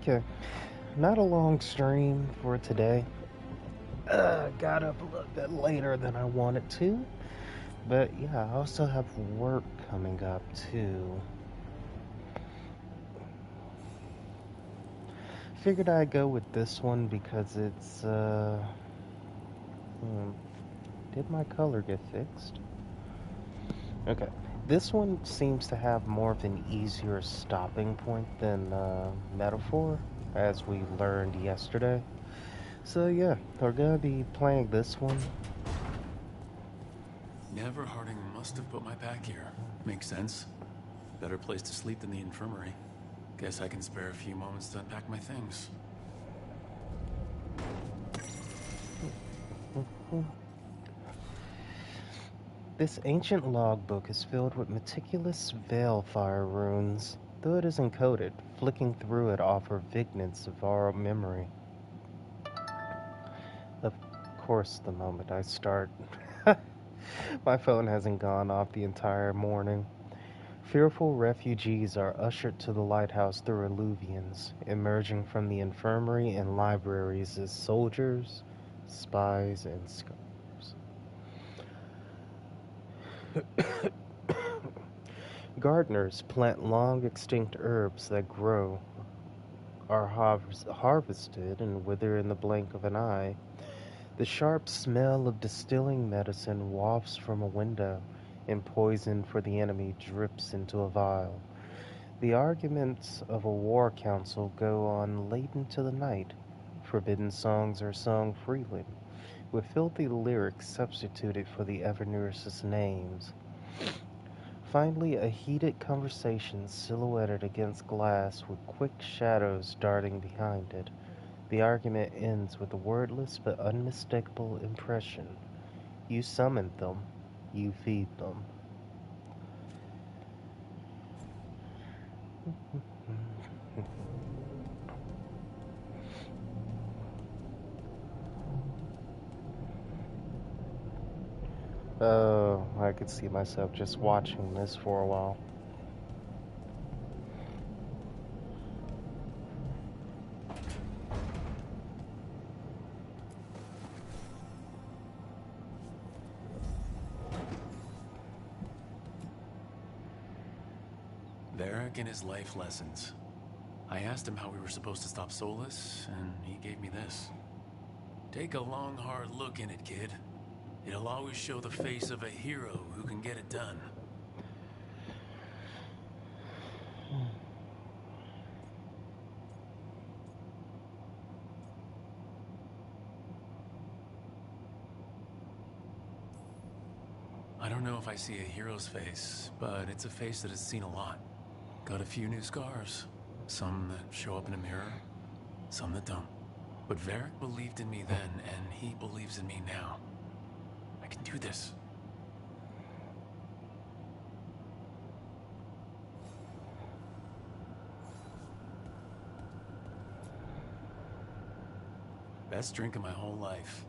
Okay, not a long stream for today. Got up a little bit later than I wanted to, but yeah, I also have work coming up too. Figured I'd go with this one because it's, hmm, did my color get fixed? Okay, this one seems to have more of an easier stopping point than Metaphor, as we learned yesterday. So yeah, we're gonna be playing this one. Never Harding must have put my pack here. Makes sense. Better place to sleep than the infirmary. Guess I can spare a few moments to unpack my things. This ancient logbook is filled with meticulous Veilfire runes. Though it is encoded, flicking through it offers vignettes of our memory. Of course, the moment I start, my phone hasn't gone off the entire morning. Fearful refugees are ushered to the lighthouse through illuvians, emerging from the infirmary and libraries as soldiers, spies, and scholars. Gardeners plant long extinct herbs that grow, are harvested, and wither in the blink of an eye. The sharp smell of distilling medicine wafts from a window, and poison for the enemy drips into a vial. The arguments of a war council go on late into the night. Forbidden songs are sung freely, with filthy lyrics substituted for the Evernurs's names. Finally, a heated conversation silhouetted against glass with quick shadows darting behind it. The argument ends with a wordless but unmistakable impression. You summoned them, you feed them. Oh, I could see myself just watching this for a while. Varric and his life lessons. I asked him how we were supposed to stop Solus, and he gave me this. Take a long, hard look in it, kid. It'll always show the face of a hero who can get it done. I don't know if I see a hero's face, but it's a face that has seen a lot. Got a few new scars. Some that show up in a mirror, some that don't. But Varric believed in me then, and he believes in me now. I can do this. Best drink of my whole life.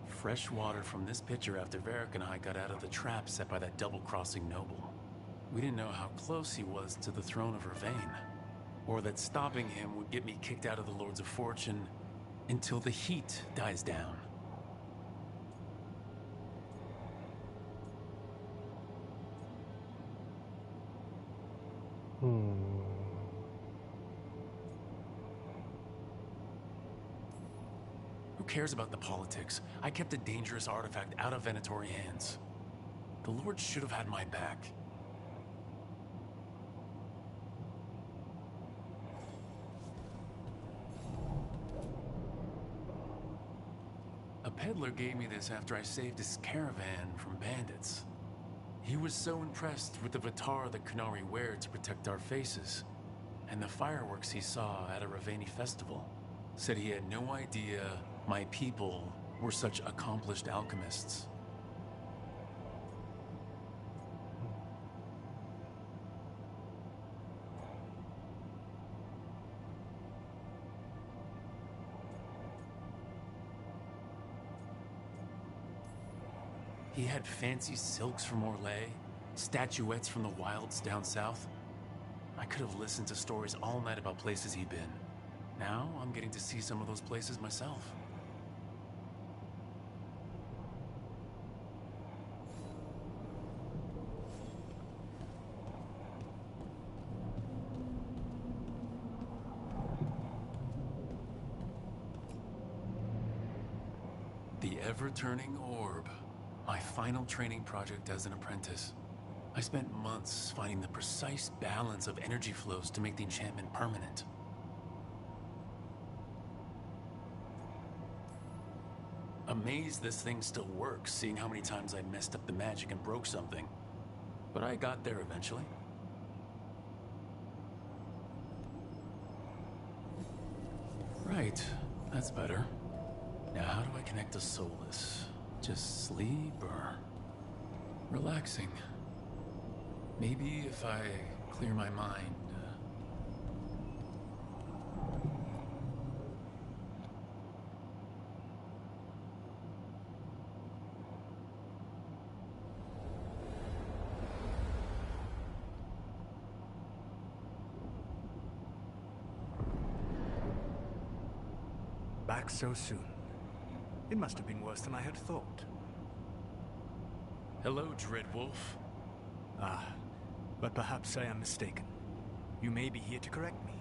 Fresh water from this pitcher after Varric and I got out of the trap set by that double-crossing noble. We didn't know how close he was to the throne of Vervain, or that stopping him would get me kicked out of the Lords of Fortune until the heat dies down. Who cares about the politics? I kept a dangerous artifact out of Venatori hands. The Lord should have had my back. A peddler gave me this after I saved his caravan from bandits. He was so impressed with the Vitar that Kunari wear to protect our faces, and the fireworks he saw at a Ravani festival. Said he had no idea my people were such accomplished alchemists. He had fancy silks from Orlais, statuettes from the wilds down south. I could have listened to stories all night about places he'd been. Now I'm getting to see some of those places myself. The ever-turning orb. My final training project as an apprentice. I spent months finding the precise balance of energy flows to make the enchantment permanent. Amazed this thing still works, seeing how many times I messed up the magic and broke something. But I got there eventually. Right, that's better. Now how do I connect to Solus? Just sleep or relaxing? Maybe if I clear my mind. Back so soon. It must have been worse than I had thought. Hello, Dreadwolf. Ah, but perhaps I am mistaken. You may be here to correct me,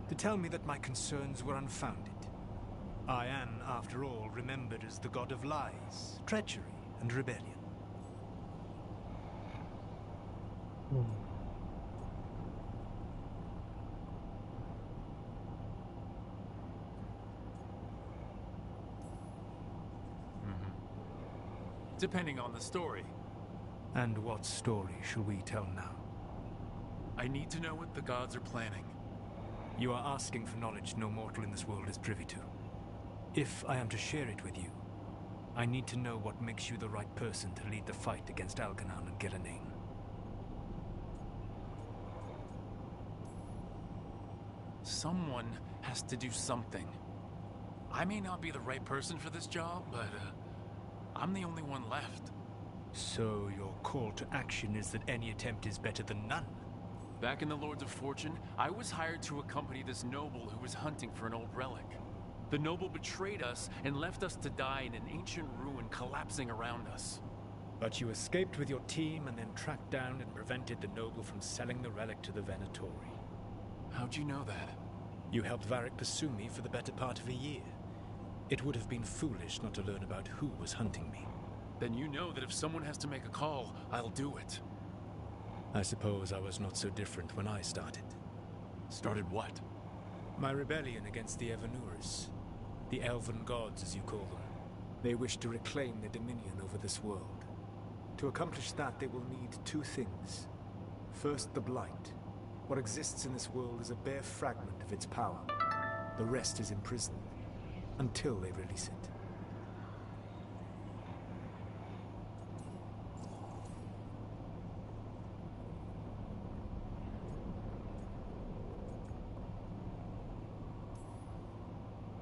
to tell me that my concerns were unfounded. I am, after all, remembered as the god of lies, treachery, and rebellion. Depending on the story. And what story shall we tell now? I need to know what the gods are planning. You are asking for knowledge no mortal in this world is privy to. If I am to share it with you, I need to know what makes you the right person to lead the fight against Algernon and Gillenane. Someone has to do something. I may not be the right person for this job, but I'm the only one left. So your call to action is that any attempt is better than none? Back in the Lords of Fortune, I was hired to accompany this noble who was hunting for an old relic. The noble betrayed us and left us to die in an ancient ruin collapsing around us. But you escaped with your team and then tracked down and prevented the noble from selling the relic to the Venatori. How'd you know that? You helped Varric pursue me for the better part of a year. It would have been foolish not to learn about who was hunting me. Then you know that if someone has to make a call, I'll do it. I suppose I was not so different when I started. Started what? My rebellion against the Evanurus. The elven gods, as you call them. They wish to reclaim their dominion over this world. To accomplish that, they will need two things. First, the Blight. What exists in this world is a bare fragment of its power. The rest is imprisoned, until they release it.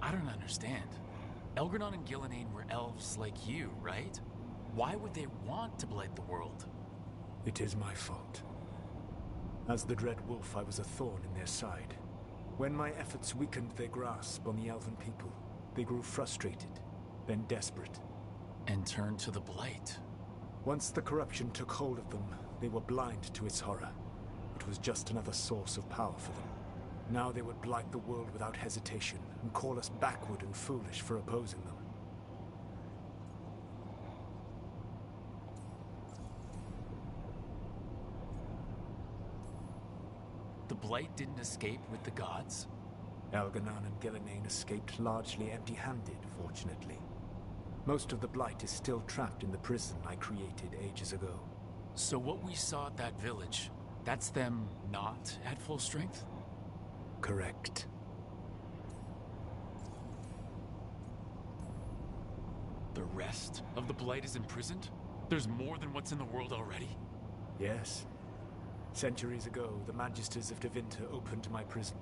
I don't understand. Algernon and Gillenane were elves like you, right? Why would they want to blight the world? It is my fault. As the Dread Wolf, I was a thorn in their side. When my efforts weakened their grasp on the elven people, they grew frustrated, then desperate. And turned to the blight. Once the corruption took hold of them, they were blind to its horror. It was just another source of power for them. Now they would blight the world without hesitation and call us backward and foolish for opposing them. The blight didn't escape with the gods? Algernon and Gillenane escaped largely empty-handed, fortunately. Most of the blight is still trapped in the prison I created ages ago. So what we saw at that village, that's them not at full strength? Correct. The rest of the blight is imprisoned? There's more than what's in the world already? Yes. Centuries ago, the Magisters of Tevinter opened my prison.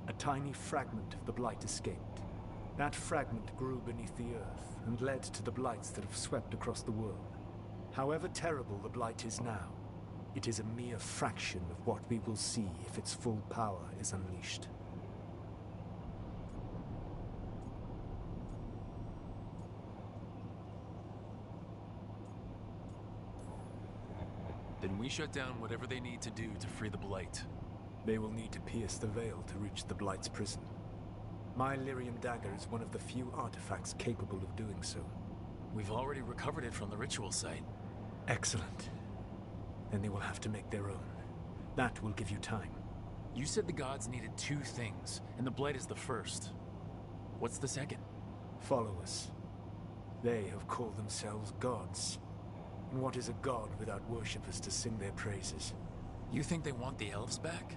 A tiny fragment of the blight escaped. That fragment grew beneath the earth and led to the blights that have swept across the world. However terrible the blight is now, it is a mere fraction of what we will see if its full power is unleashed. Then we shut down whatever they need to do to free the Blight. They will need to pierce the veil to reach the Blight's prison. My Lyrium dagger is one of the few artifacts capable of doing so. We've already recovered it from the ritual site. Excellent. Then they will have to make their own. That will give you time. You said the gods needed 2 things, and the Blight is the first. What's the second? Follow us. They have called themselves gods. And what is a god without worshippers to sing their praises? You think they want the elves back?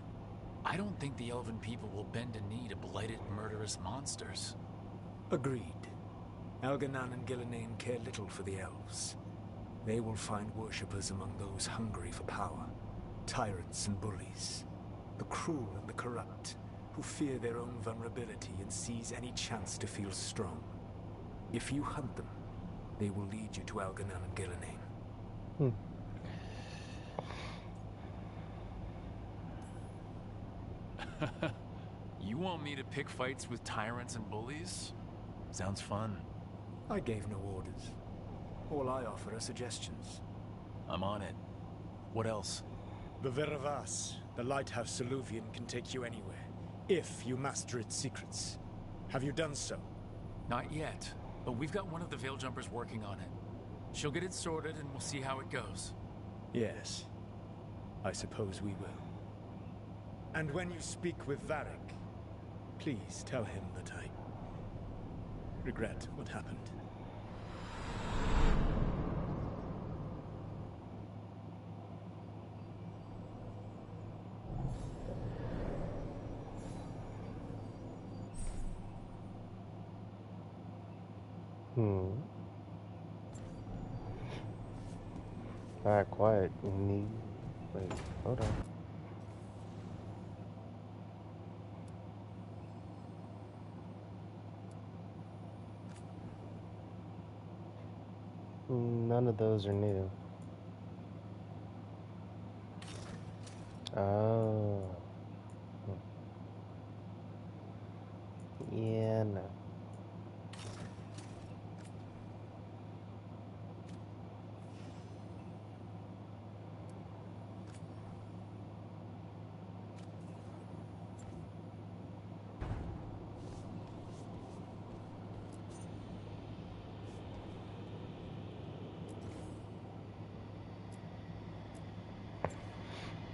I don't think the elven people will bend a knee to blighted, murderous monsters. Agreed. Elganan and Gillenane care little for the elves. They will find worshippers among those hungry for power. Tyrants and bullies. The cruel and the corrupt, who fear their own vulnerability and seize any chance to feel strong. If you hunt them, they will lead you to Elganan and Gillenane. You want me to pick fights with tyrants and bullies? Sounds fun. I gave no orders. All I offer are suggestions. I'm on it. What else? The Veravas, the lighthouse Soluvian, can take you anywhere, if you master its secrets. Have you done so? Not yet, but we've got one of the Veil Jumpers working on it. She'll get it sorted and we'll see how it goes. Yes. I suppose we will. And when you speak with Varric, please tell him that I regret what happened. Alright, quiet. Wait, hold on. None of those are new. Oh. Yeah, no.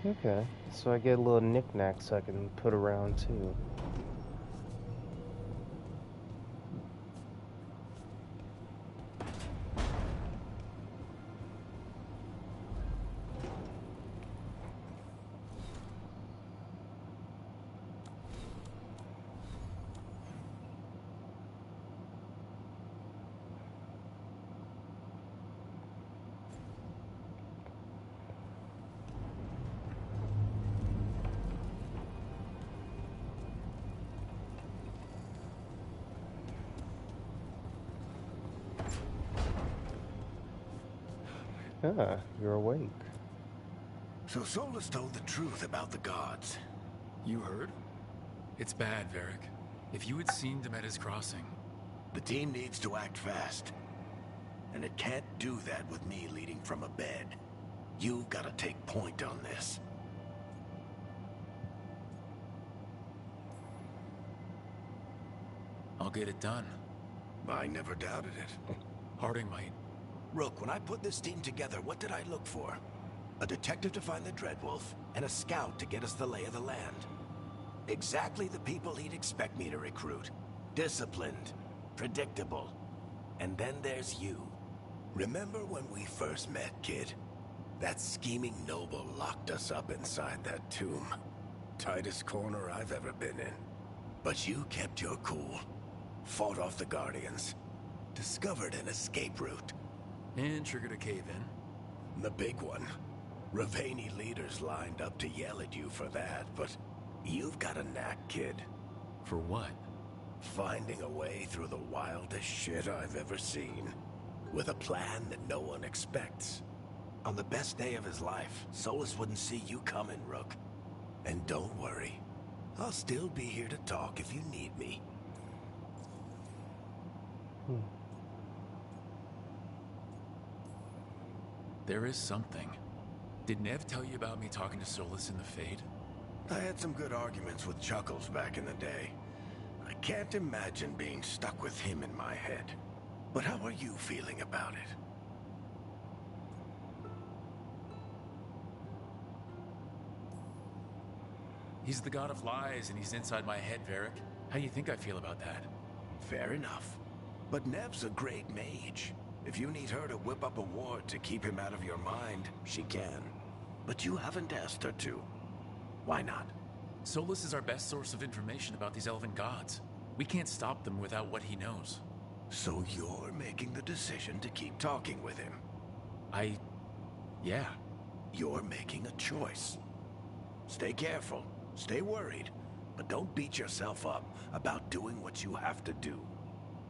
Okay, so I get a little knickknacks I can put around too. Ah, you're awake. So Solus told the truth about the gods. You heard? It's bad, Varric. If you had seen Demeda's crossing... The team needs to act fast. And it can't do that with me leading from a bed. You've got to take point on this. I'll get it done. I never doubted it. Harding might. Rook, when I put this team together, what did I look for? A detective to find the Dreadwolf, and a scout to get us the lay of the land. Exactly the people he'd expect me to recruit. Disciplined, predictable. And then there's you. Remember when we first met, kid? That scheming noble locked us up inside that tomb. Tightest corner I've ever been in. But you kept your cool. Fought off the Guardians. Discovered an escape route. And triggered a cave-in. The big one. Ravani leaders lined up to yell at you for that, but you've got a knack, kid. For what? Finding a way through the wildest shit I've ever seen. With a plan that no one expects. On the best day of his life, Solus wouldn't see you coming, Rook. And don't worry. I'll still be here to talk if you need me. There is something. Did Nev tell you about me talking to Solus in the Fade? I had some good arguments with Chuckles back in the day. I can't imagine being stuck with him in my head. But how are you feeling about it? He's the god of lies and he's inside my head, Varric. How do you think I feel about that? Fair enough. But Nev's a great mage. If you need her to whip up a ward to keep him out of your mind, she can. But you haven't asked her to. Why not? Solus is our best source of information about these elven gods. We can't stop them without what he knows. So you're making the decision to keep talking with him? Yeah. You're making a choice. Stay careful, stay worried, but don't beat yourself up about doing what you have to do.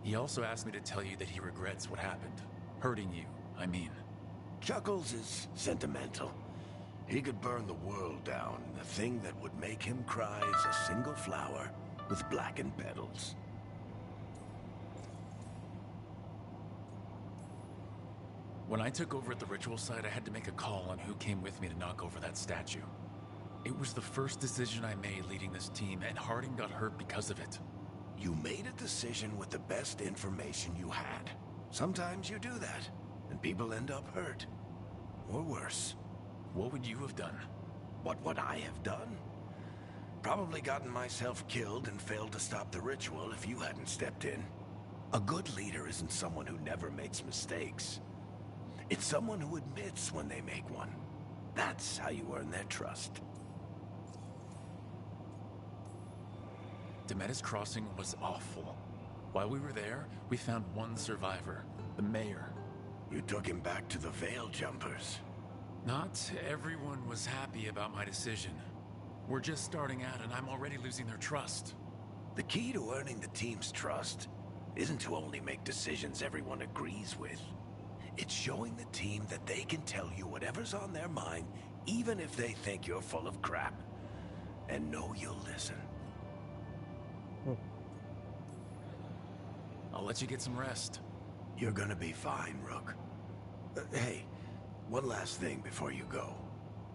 He also asked me to tell you that he regrets what happened. Hurting you, I mean. Chuckles is sentimental. He could burn the world down, and the thing that would make him cry is a single flower with blackened petals. When I took over at the ritual site, I had to make a call on who came with me to knock over that statue. It was the first decision I made leading this team, and Harding got hurt because of it. You made a decision with the best information you had. Sometimes you do that, and people end up hurt. Or worse. What would you have done? What would I have done? Probably gotten myself killed and failed to stop the ritual if you hadn't stepped in. A good leader isn't someone who never makes mistakes. It's someone who admits when they make one. That's how you earn their trust. Demetis Crossing was awful. While we were there, we found one survivor, the mayor. You took him back to the Veil Jumpers. Not everyone was happy about my decision. We're just starting out and I'm already losing their trust. The key to earning the team's trust isn't to only make decisions everyone agrees with. It's showing the team that they can tell you whatever's on their mind, even if they think you're full of crap. And know you'll listen. I'll let you get some rest. You're gonna be fine, Rook. Hey, one last thing before you go.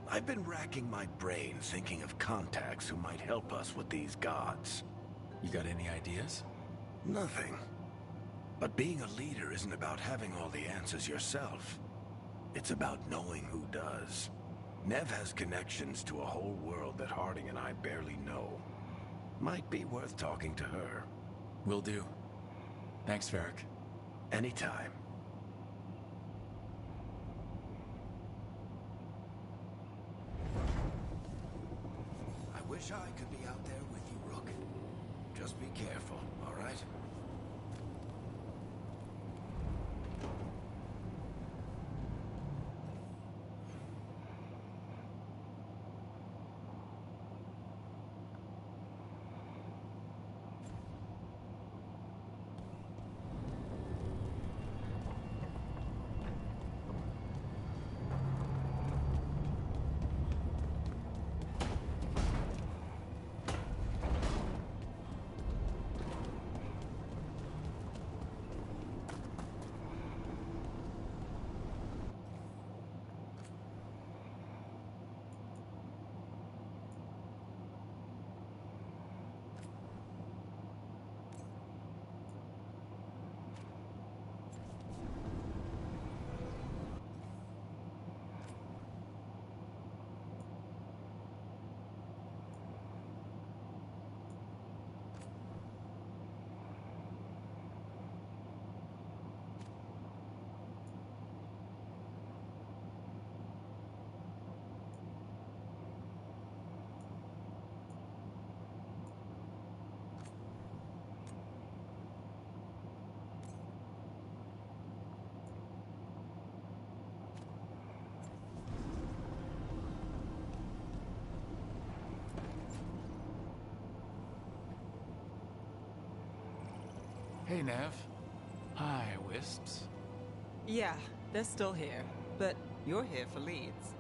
I've been racking my brain thinking of contacts who might help us with these gods. You got any ideas? Nothing. But being a leader isn't about having all the answers yourself. It's about knowing who does. Nev has connections to a whole world that Harding and I barely know. Might be worth talking to her. Will do. Thanks, Varric. Anytime. I wish I could be out there with you, Rook. Just be careful, all right? Hey, Nev. Hi, Wisps. Yeah, they're still here. But you're here for leads.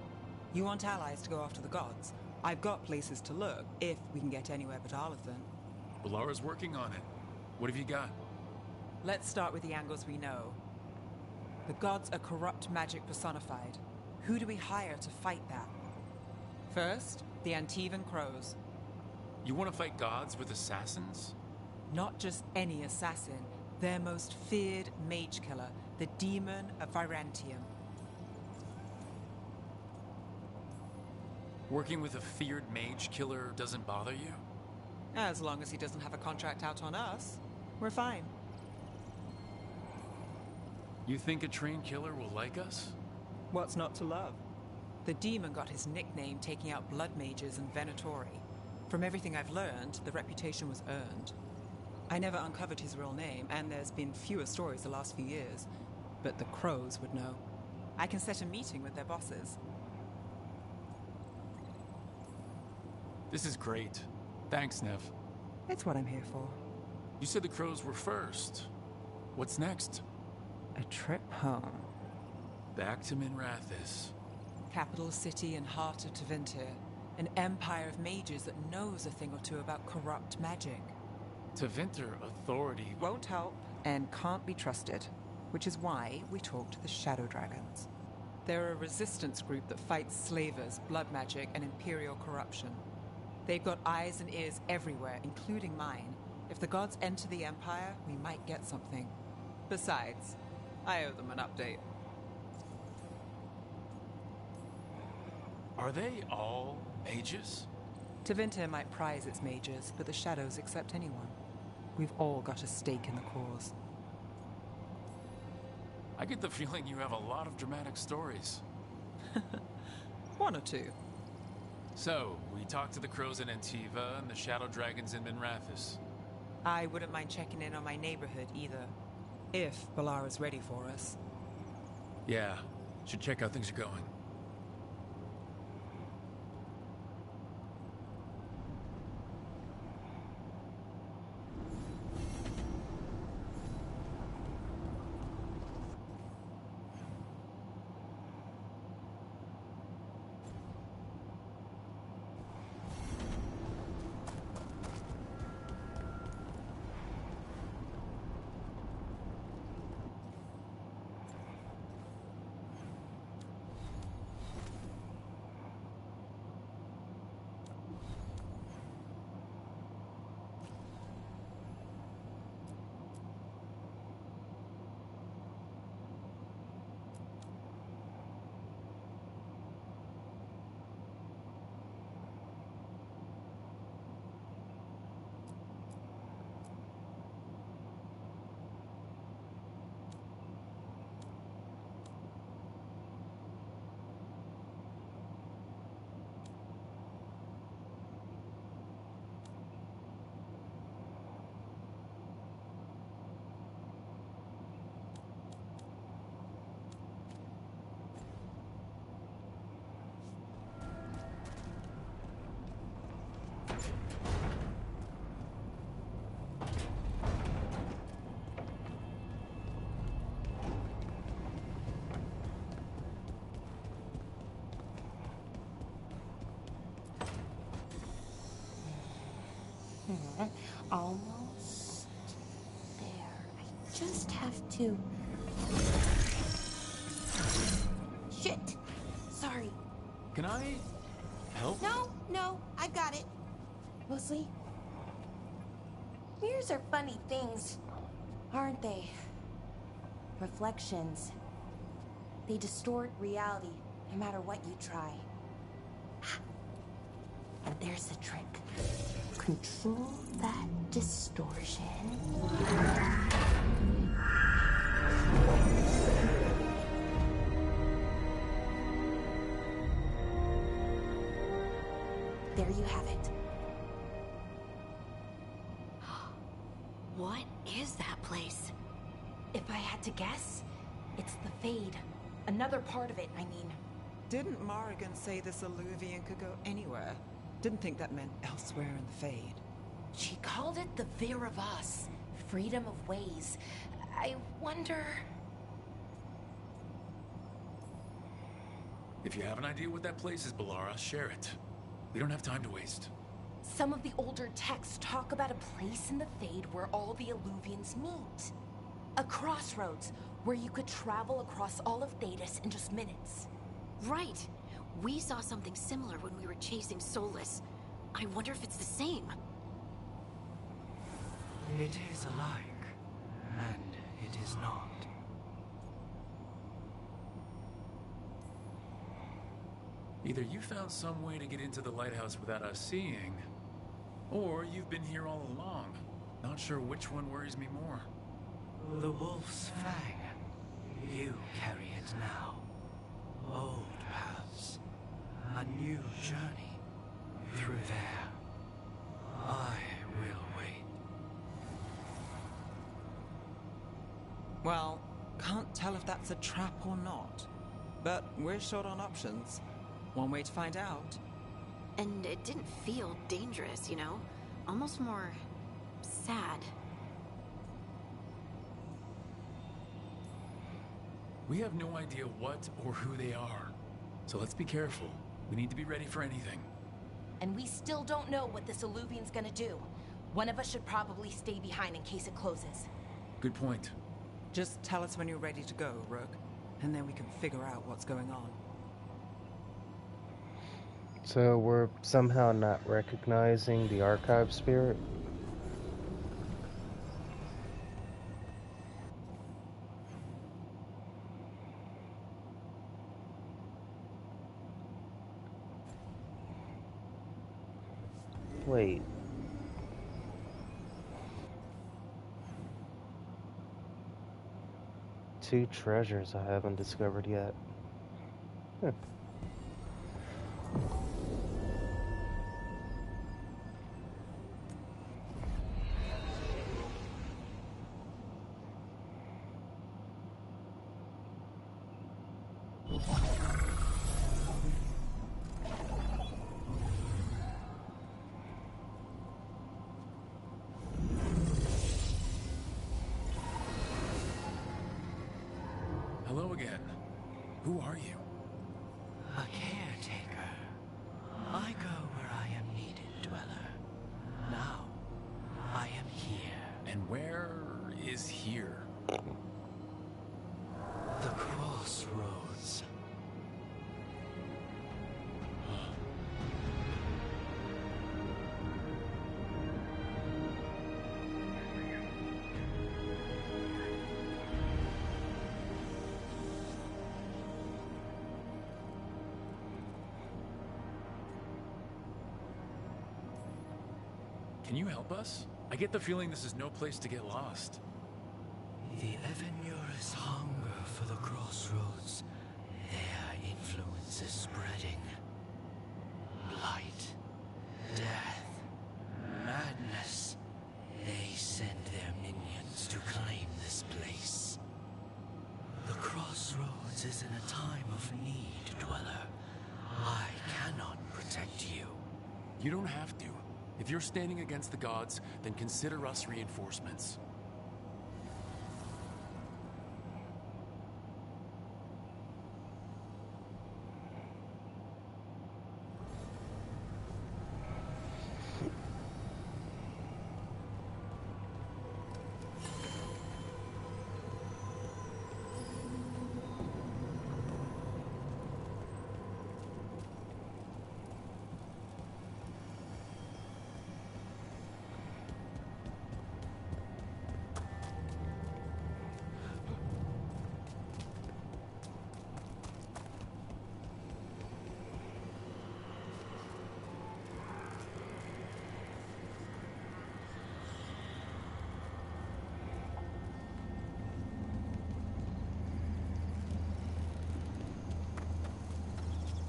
You want allies to go after the gods? I've got places to look, if we can get anywhere but Arlathan. Balara's working on it. What have you got? Let's start with the angles we know. The gods are corrupt magic personified. Who do we hire to fight that? First, the Antivan Crows. You want to fight gods with assassins? Not just any assassin, their most feared mage killer, the Demon of Virantium. Working with a feared mage killer doesn't bother you? As long as he doesn't have a contract out on us, we're fine. You think a trained killer will like us? What's not to love? The demon got his nickname taking out blood mages and Venatori. From everything I've learned, the reputation was earned. I never uncovered his real name, and there's been fewer stories the last few years. But the Crows would know. I can set a meeting with their bosses. This is great. Thanks, Nev. It's what I'm here for. You said the Crows were first. What's next? A trip home. Back to Minrathis. Capital city and heart of Tevinter. An empire of mages that knows a thing or two about corrupt magic. Tevinter authority Won't help and can't be trusted, which is why we talk to the Shadow Dragons. They're a resistance group that fights slavers, blood magic, and imperial corruption. They've got eyes and ears everywhere, including mine. If the gods enter the Empire, we might get something. Besides, I owe them an update. Are they all mages? Tevinter might prize its mages, but the Shadows accept anyone. We've all got a stake in the cause. I get the feeling you have a lot of dramatic stories. One or two. So, we talked to the Crows in Antiva and the Shadow Dragons in Minrathis. I wouldn't mind checking in on my neighborhood either, if Balara's ready for us. Yeah, should check how things are going. Almost there. I just have to... Shit! Sorry. Can I help? No, I got it. Mostly, mirrors are funny things, aren't they? Reflections. They distort reality, no matter what you try. And there's the trick. Control that distortion. There you have it. What is that place? If I had to guess, it's the Fade. Another part of it, I mean. Didn't Morrigan say this Alluvian could go anywhere? Didn't think that meant elsewhere in the Fade. She called it the Vir of Us, freedom of ways. I wonder... If you have an idea what that place is, Balara, share it. We don't have time to waste. Some of the older texts talk about a place in the Fade where all the Alluvians meet. A crossroads where you could travel across all of Thedas in just minutes. Right. We saw something similar when we were chasing Solus. I wonder if it's the same. It is alike, and it is not. Either you found some way to get into the lighthouse without us seeing, or you've been here all along. Not sure which one worries me more. The wolf's fang. You carry it now. Old paths. A new journey. Through there. I will wait. Well, can't tell if that's a trap or not. But we're short on options. One way to find out. And it didn't feel dangerous, you know? Almost more sad. We have no idea what or who they are. So let's be careful. We need to be ready for anything. And we still don't know what this Alluvian's gonna do. One of us should probably stay behind in case it closes. Good point. Just tell us when you're ready to go, Rook, and then we can figure out what's going on. So we're somehow not recognizing the archive spirit? Wait. Two treasures I haven't discovered yet. Huh. Hello again. Who are you? A caretaker. I go where I am needed, Dweller. Now, I am here. And where is here? The crossroads. Can you help us? I get the feeling this is no place to get lost. The Evanurus hunger for the crossroads. Their influence is spreading. Blight, death, madness. They send their minions to claim this place. The crossroads is in a time of need, Dweller. I cannot protect you. You don't have to. If you're standing against the gods, then consider us reinforcements.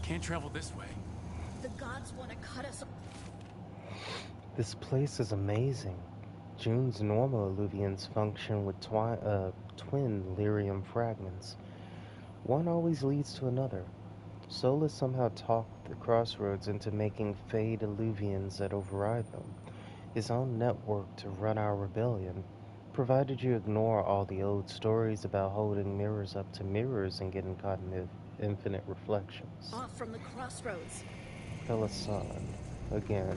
Can't travel this way. The gods want to cut us. This place is amazing. June's normal alluvians function with twin lyrium fragments. One always leads to another. Solus somehow talked the crossroads into making fade alluvians that override them, his own network to run our rebellion, provided you ignore all the old stories about holding mirrors up to mirrors and getting caught in infinite reflections. Off from the crossroads. Pelisan, again.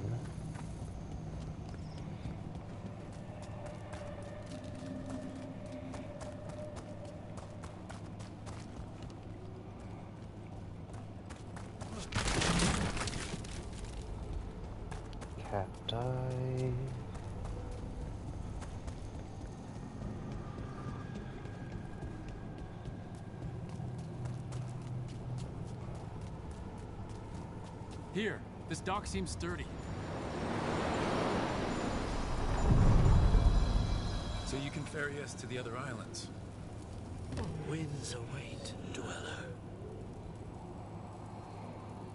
Here, this dock seems sturdy. So you can ferry us to the other islands. Winds await, dweller.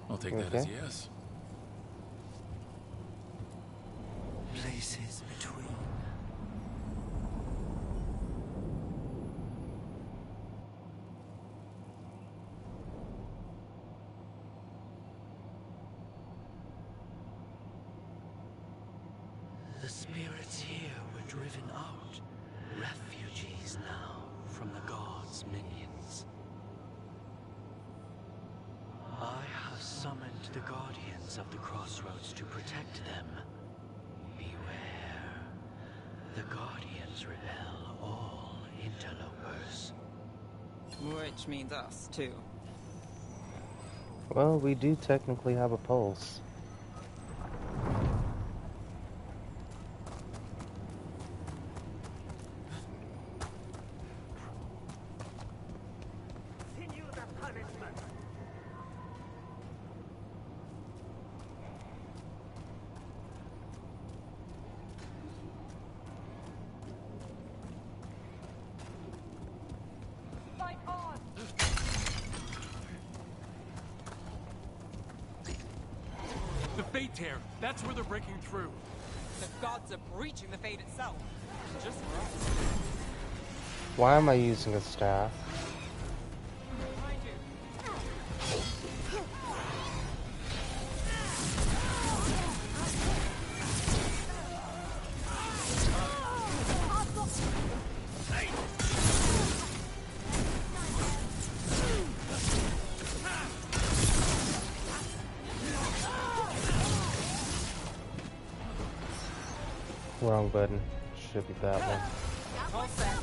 I'll take that as a yes. Places between. The spirits here were driven out, refugees now from the gods' minions. I have summoned the guardians of the crossroads to protect them. Beware. The guardians repel all interlopers. Which means us, too. Well, we do technically have a pulse. The Fate Tear! That's where they're breaking through. The gods are breaching the fate itself. Just for us. Why am I using a staff? Behind you. Wrong button. Should be that one. All set.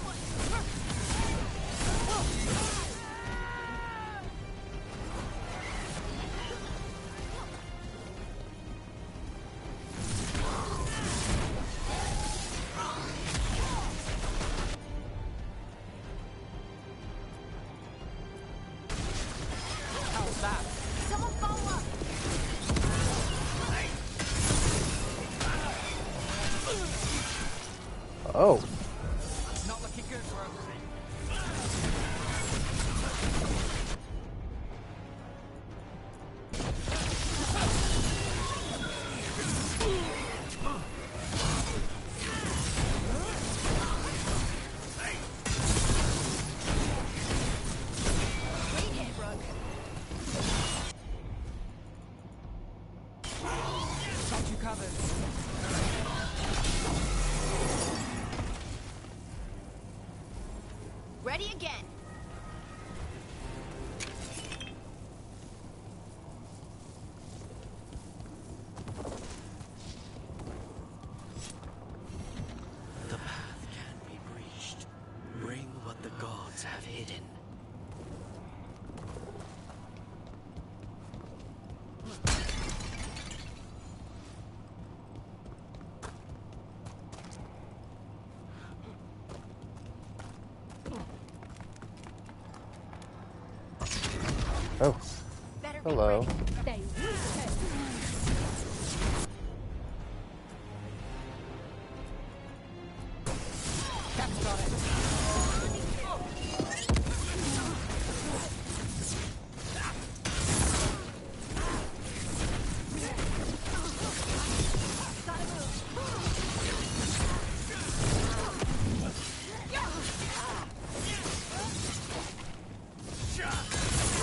How's that? Someone follow up! Oh, Not looking good, bro. Great hit, Brooke. Got you covered. Ready again. The path can't be breached. Bring what the gods have hidden. oh, Better hello. get ready. Cap's got it.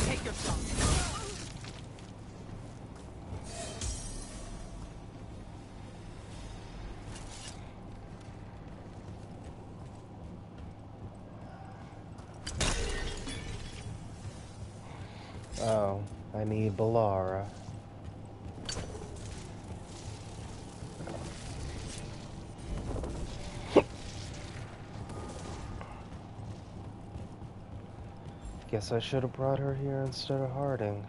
Take your shot. Oh, I need Balara. Guess I should have brought her here instead of Harding.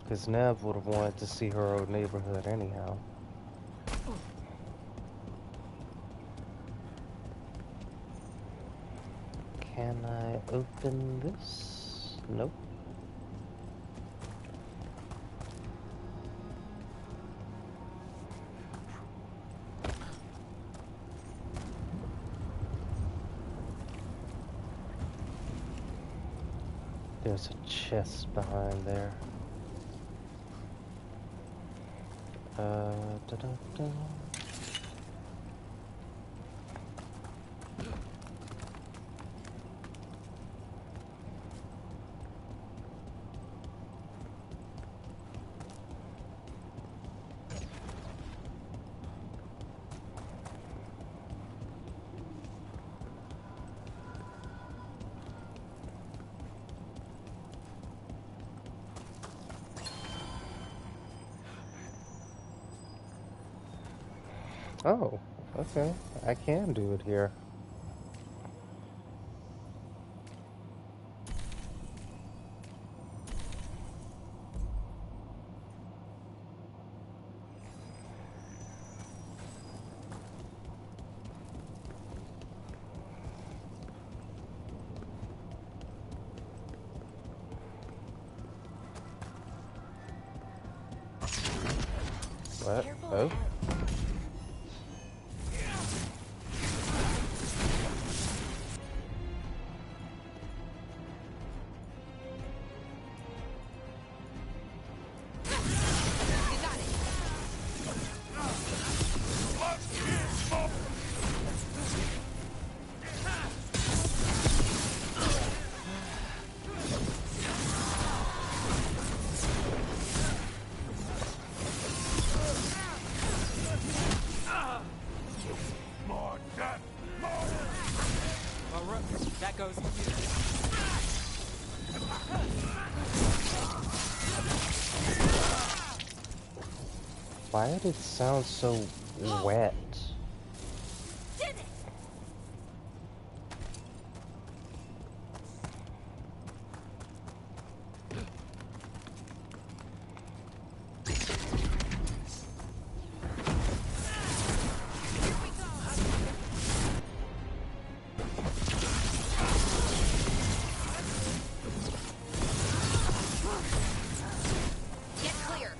Because Nev would have wanted to see her old neighborhood anyhow. Can I open this? Nope. There's a chest behind there. Da-da-da. Oh, okay. I can do it here. What? Careful Oh. ahead. That goes for you. Why did it sound so wet? Did it! Get clear.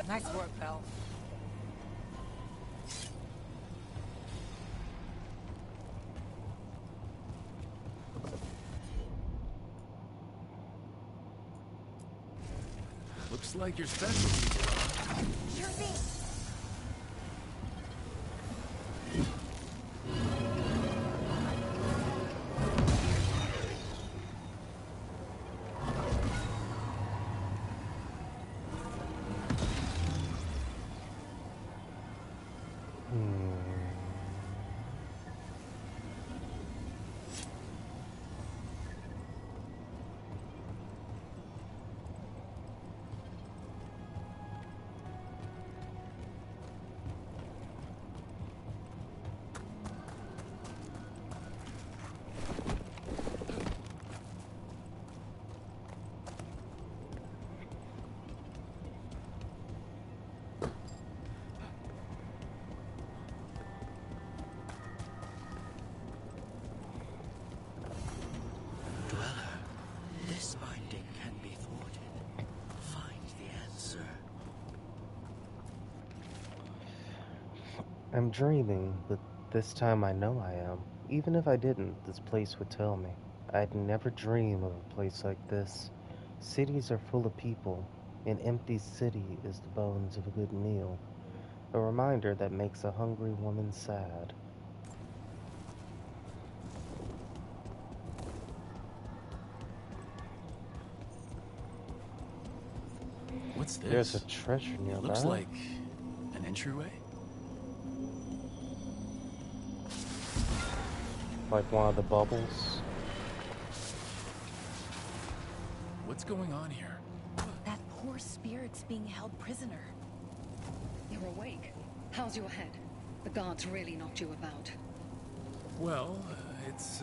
Nice work, Belle. Looks like your specialty. Sure thing. Dweller, this binding can be thwarted. Find the answer. I'm dreaming, but this time I know I am. Even if I didn't, this place would tell me. I'd never dream of a place like this. Cities are full of people. An empty city is the bones of a good meal. A reminder that makes a hungry woman sad. What's this? There's a treasure nearby. It looks like an entryway. Like one of the bubbles. What's going on here? That poor spirit's being held prisoner. You're awake. How's your head? The guards really knocked you about. Well, it's,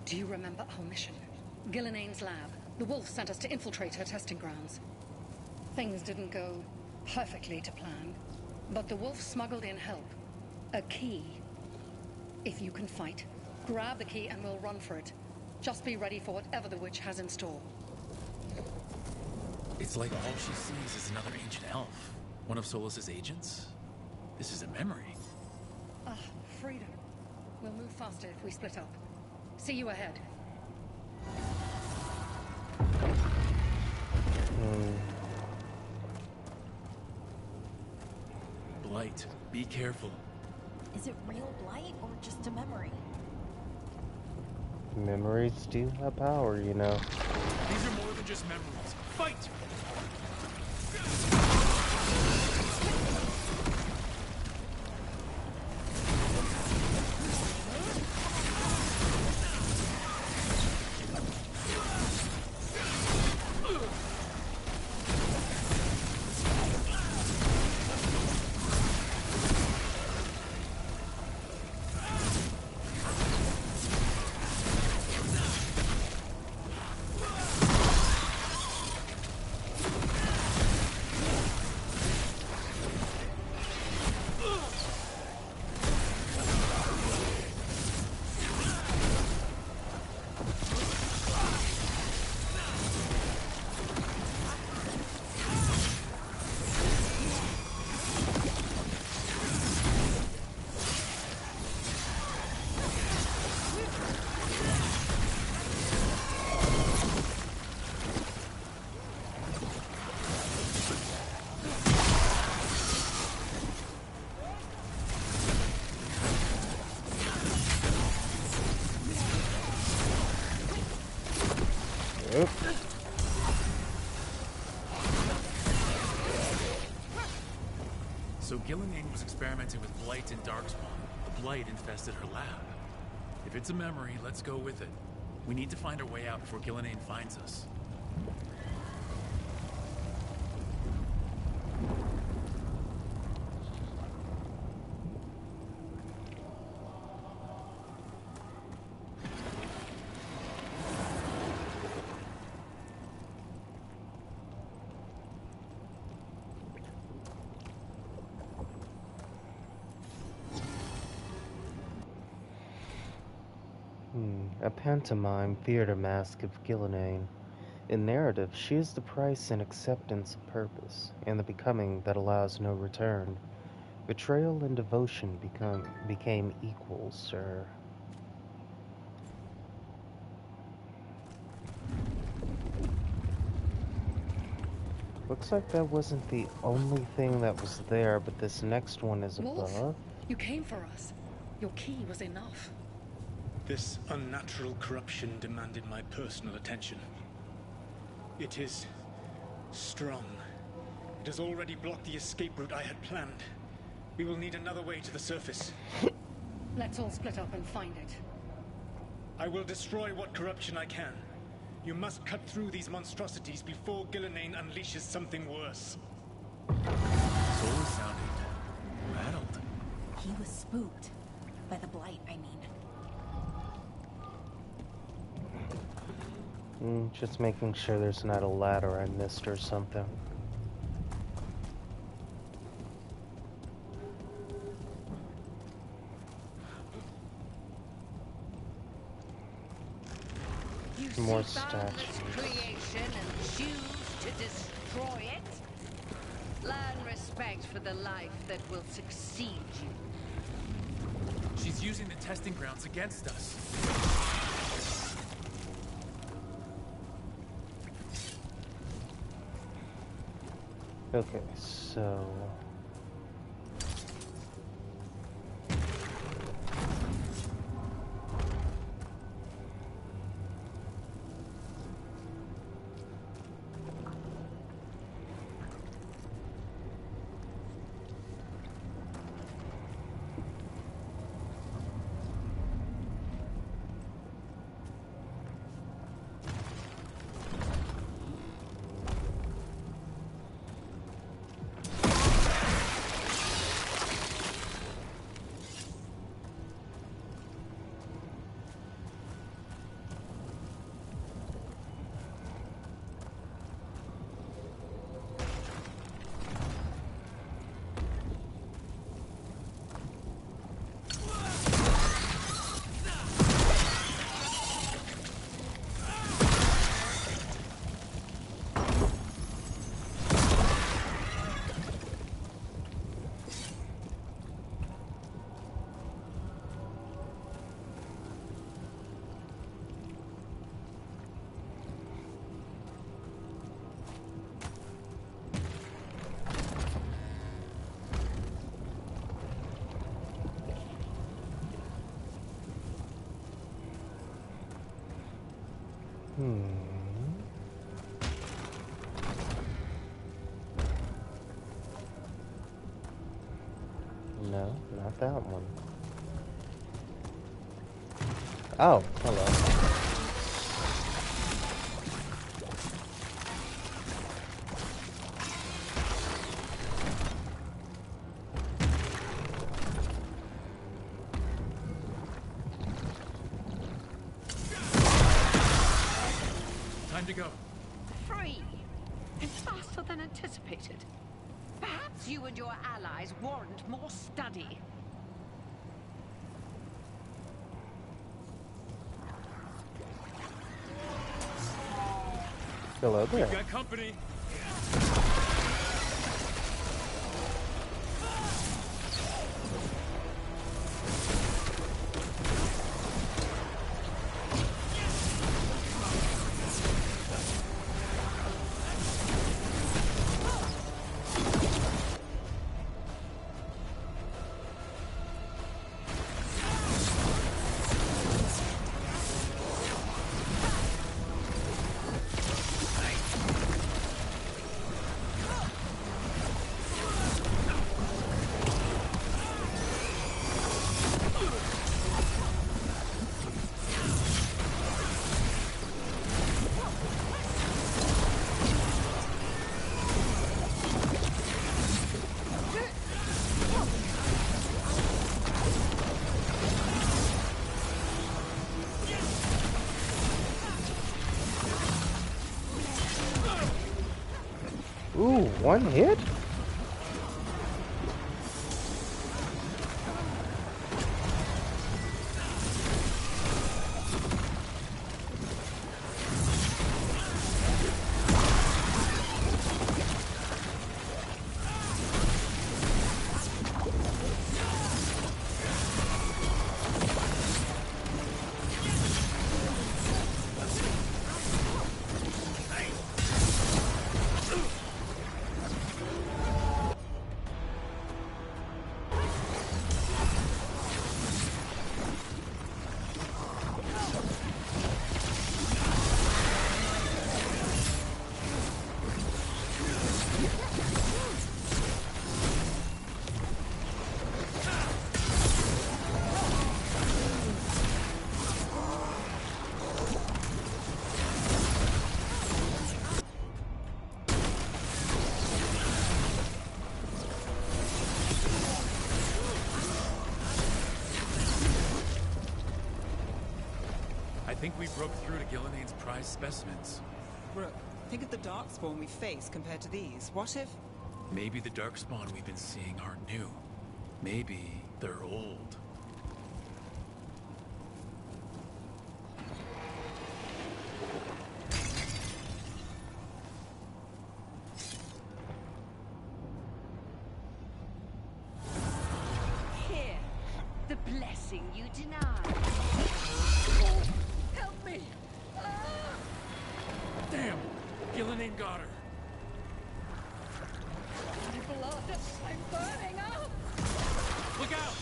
Do you remember our mission? Gillinane's lab. The wolf sent us to infiltrate her testing grounds. Things didn't go perfectly to plan, but the wolf smuggled in help. A key. If you can fight, grab the key and we'll run for it. Just be ready for whatever the witch has in store. It's like all she sees is another ancient elf. One of Solus's agents? This is a memory. Ah, freedom. We'll move faster if we split up. See you ahead. Blight, be careful. Is it real blight or just a memory? Memories do have power, you know. These are more than just memories. Fight! So Gillenane was experimenting with blight in Darkspawn. The blight infested her lab. If it's a memory, let's go with it. We need to find our way out before Gillenane finds us. A pantomime theater mask of Gillenane. In narrative, she is the price and acceptance of purpose, and the becoming that allows no return. Betrayal and devotion became equals, sir. Looks like that wasn't the only thing that was there, but this next one is Wolf, above. you came for us. Your key was enough. This unnatural corruption demanded my personal attention. It is strong. It has already blocked the escape route I had planned. We will need another way to the surface. Let's all split up and find it. I will destroy what corruption I can. You must cut through these monstrosities before Gillenane unleashes something worse. Solus sounded rattled. He was spooked. By the blight, I mean. Just making sure there's not a ladder I missed or something. More statues. Creation and choose to destroy it. Learn respect for the life that will succeed you. She's using the testing grounds against us. Okay, so... Hmm. No, not that one. Oh, hello. Time to go. Free. It's faster than anticipated. Perhaps you and your allies warrant more study. Hello there. Got company. Ooh, one hit? I think we broke through to Gillinean's prized specimens. Brooke, think of the darkspawn we face compared to these. What if... Maybe the darkspawn we've been seeing aren't new. Maybe they're old. Here, the blessing you denied. Help me! Damn! Gillinean got her. My blood, I'm burning up! Look out!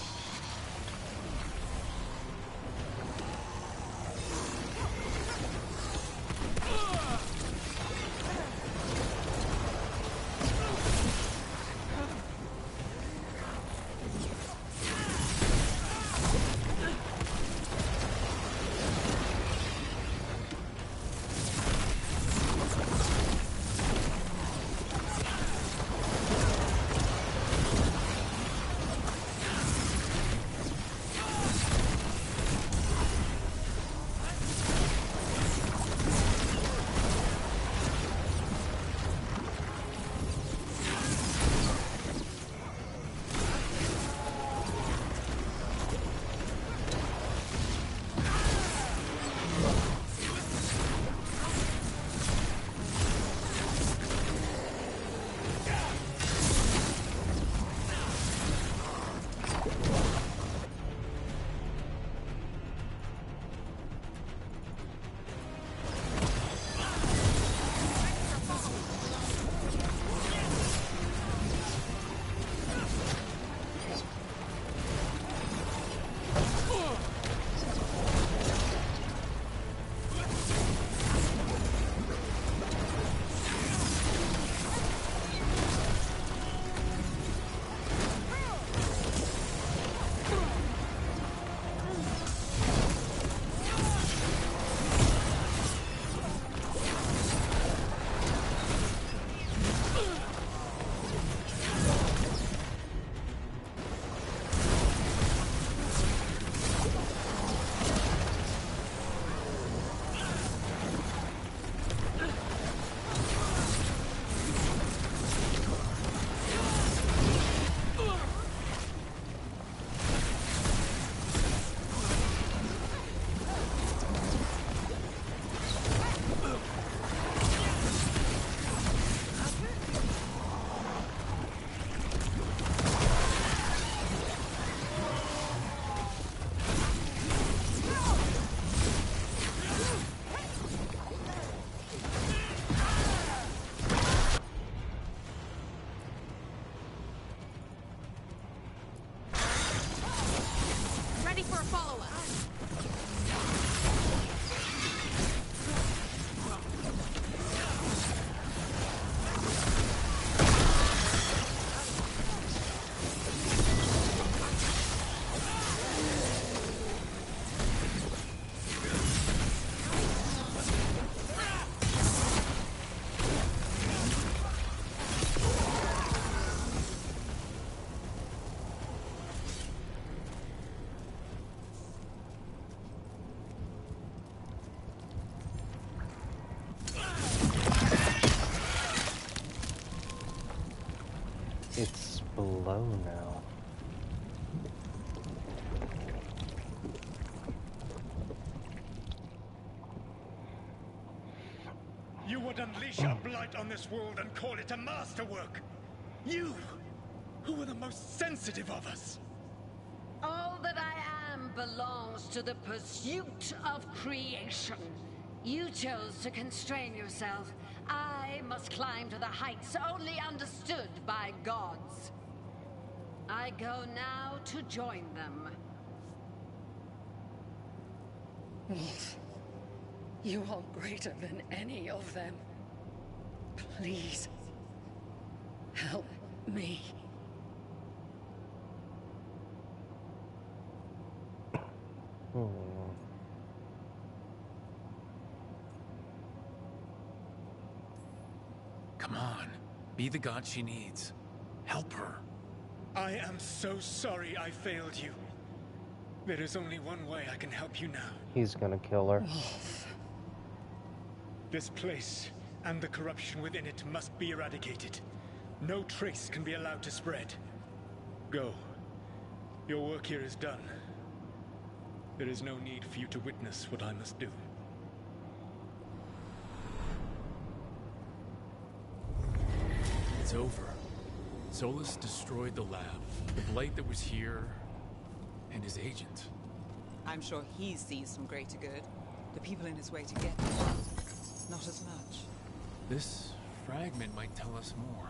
below now. You would unleash your blight on this world and call it a masterwork. You, who were the most sensitive of us. All that I am belongs to the pursuit of creation. You chose to constrain yourself. I must climb to the heights only understood by gods. I go now to join them. Wolf, you are greater than any of them. Please, help me. Come on. Be the god she needs. Help her. I am so sorry I failed you. There is only one way I can help you now. He's gonna kill her. This place and the corruption within it must be eradicated. No trace can be allowed to spread. Go. Your work here is done. There is no need for you to witness what I must do. It's over. Solus destroyed the lab, the blight that was here, and his agent. I'm sure he sees some greater good. The people in his way to get not as much. This fragment might tell us more.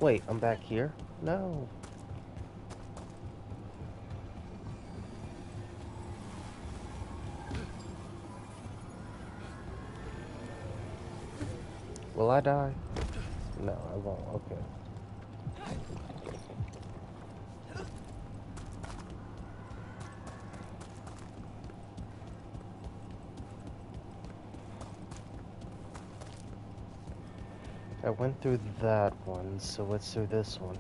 Wait, I'm back here? No. Will I die? No, I won't. Okay. I went through that one, so what's through this one?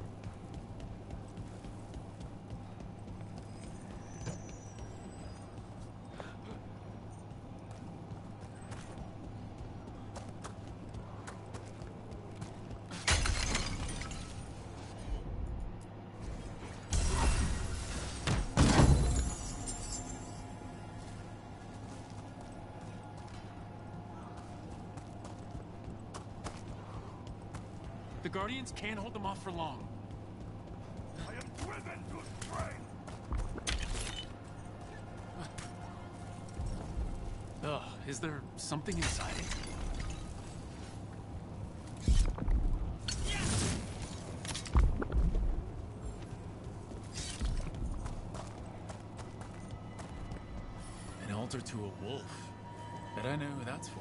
The Guardians can't hold them off for long. I am driven to strength. Ugh, is there something inside it? An altar to a wolf. Bet I know who that's for.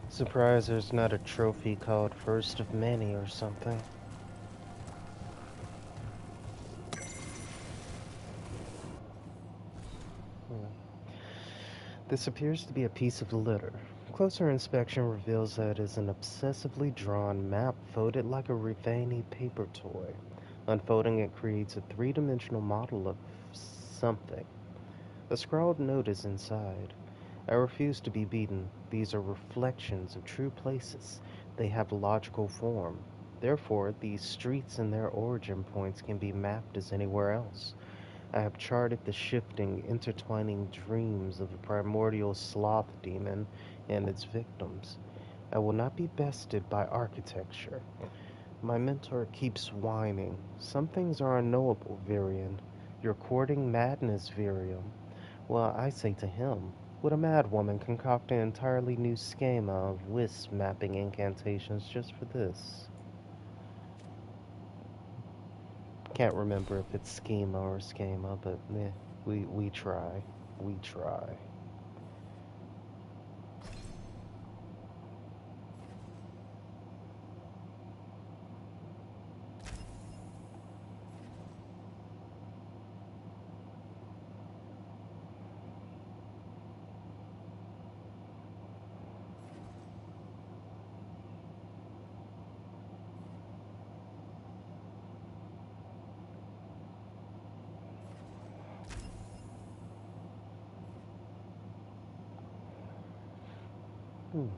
Surprised there's not a trophy called First of Many or something. This appears to be a piece of litter. Closer inspection reveals that it is an obsessively drawn map folded like a Rivani paper toy. Unfolding it creates a three-dimensional model of something. A scrawled note is inside. I refuse to be beaten. These are reflections of true places. They have logical form. Therefore, these streets and their origin points can be mapped as anywhere else. I have charted the shifting, intertwining dreams of the primordial sloth demon and its victims. I will not be bested by architecture. My mentor keeps whining. Some things are unknowable, Virion. You're courting madness, Virion. Well, I say to him, would a mad woman concoct an entirely new schema of wisp mapping incantations just for this? Can't remember if it's schema or schema, but we try. We try. Hmm.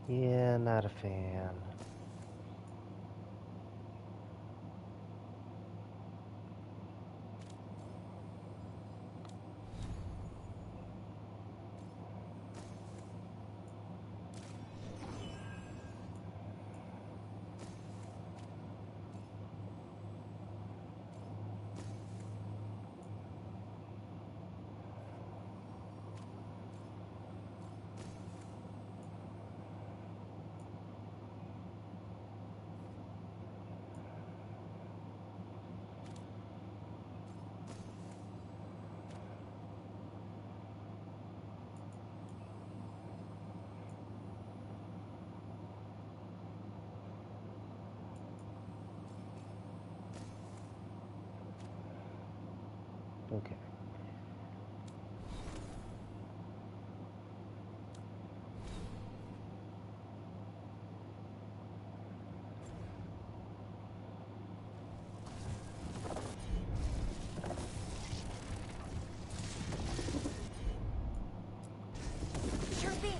Yeah, not a fan. Okay. Sure thing.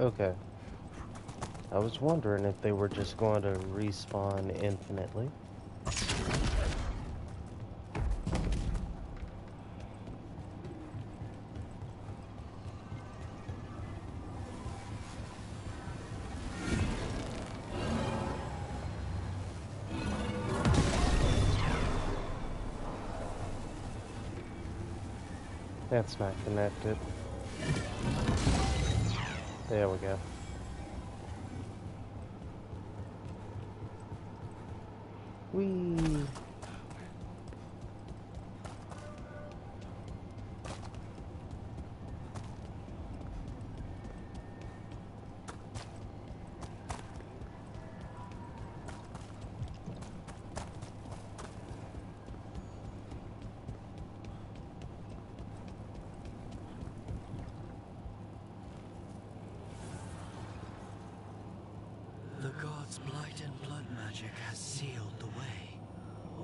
Okay. I was wondering if they were just going to respawn infinitely. That's not connected. There we go. Whee! The gods' blight and blood magic has sealed the way.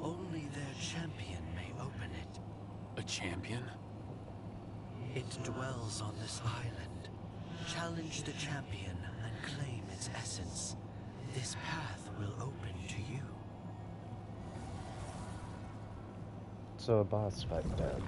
Only their champion may open it. A champion? It dwells on this island. Challenge the champion and claim its essence. This path will open to you. So a boss fight then.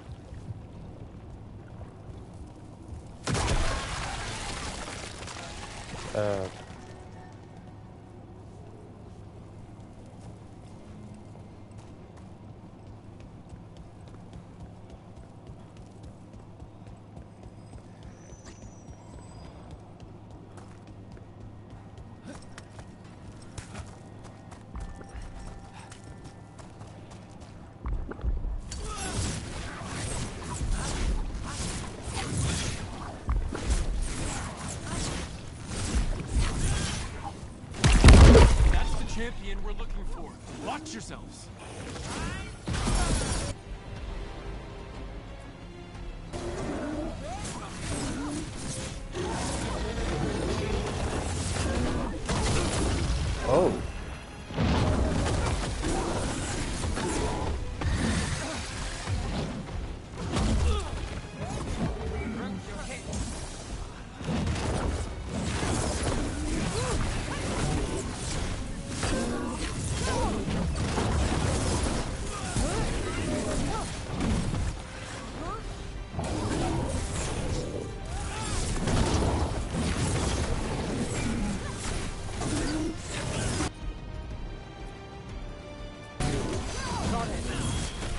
Champion we're looking for. Watch yourselves. Oh.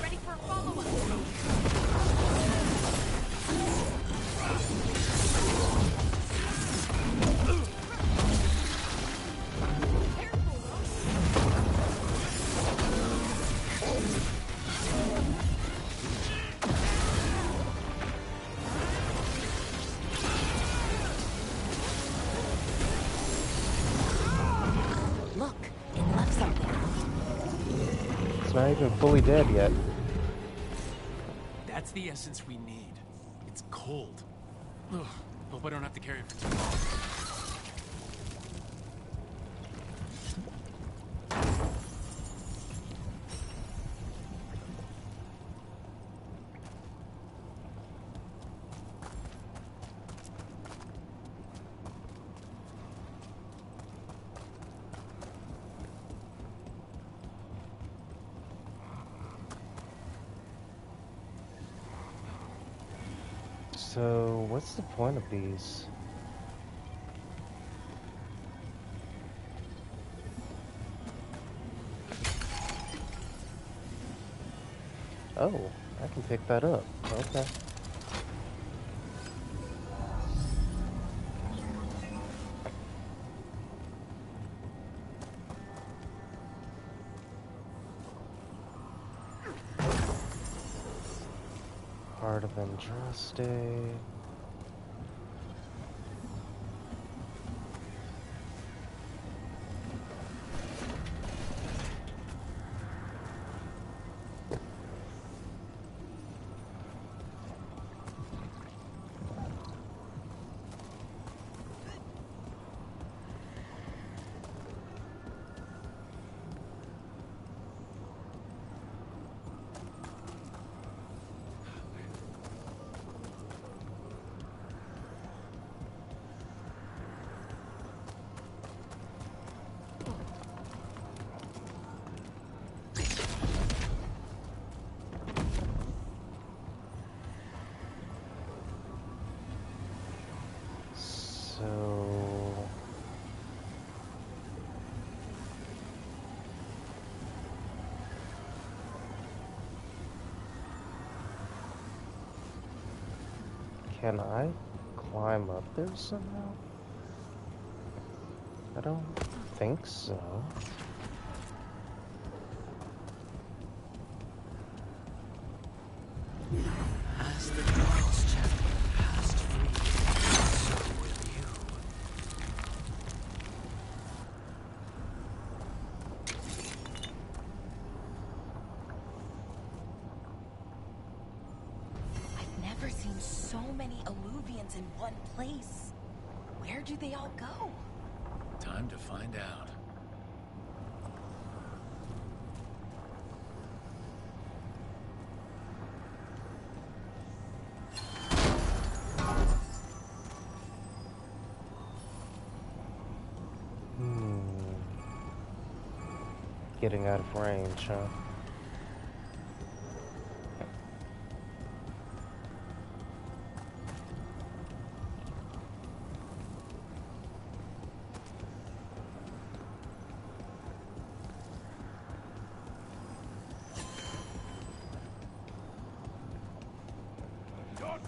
Ready for a follow-up. Look, it left something. It's not even fully dead yet. That's the essence we need. It's cold. Ugh, hope I don't have to carry it for too long. So, what's the point of these? Oh, I can pick that up. Okay. Heart of Andraste. So... Can I climb up there somehow? I don't think so. As the gods' champion passed free, so will you. I've never seen so many Illuvians in one place. Where do they all go? Time to find out. Getting out of range, huh?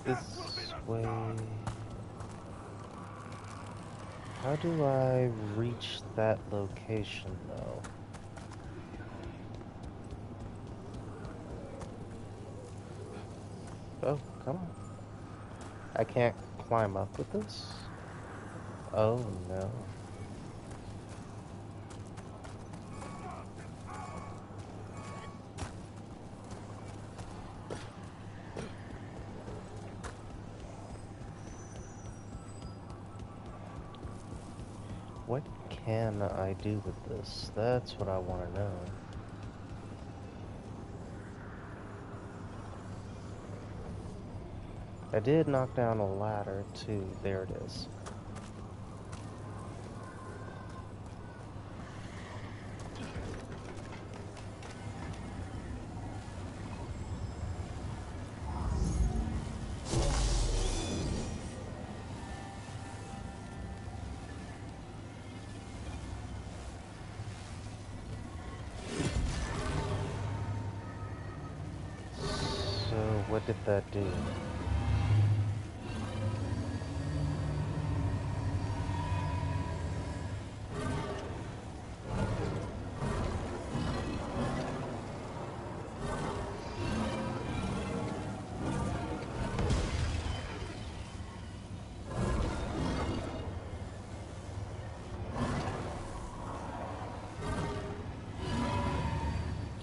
This way. How do I reach that location, though? Oh, come on. I can't climb up with this? Oh, no. What can I do with this? That's what I want to know. I did knock down a ladder, too. There it is. So, what did that do?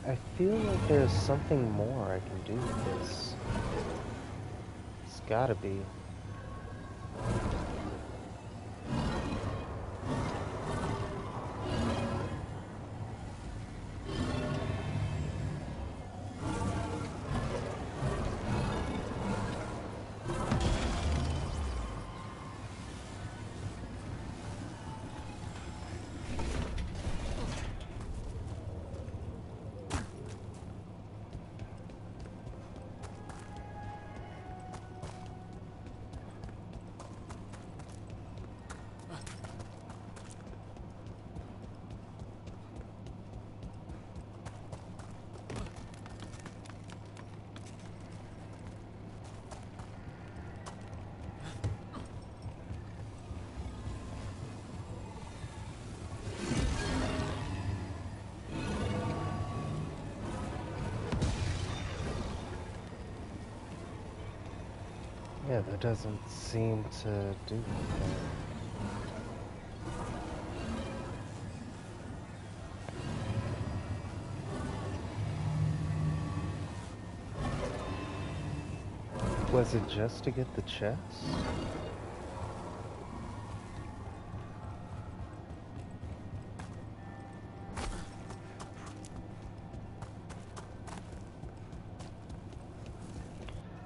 I feel like there's something more I can do with this. It's gotta be. Yeah, that doesn't seem to do anything. Was it just to get the chest?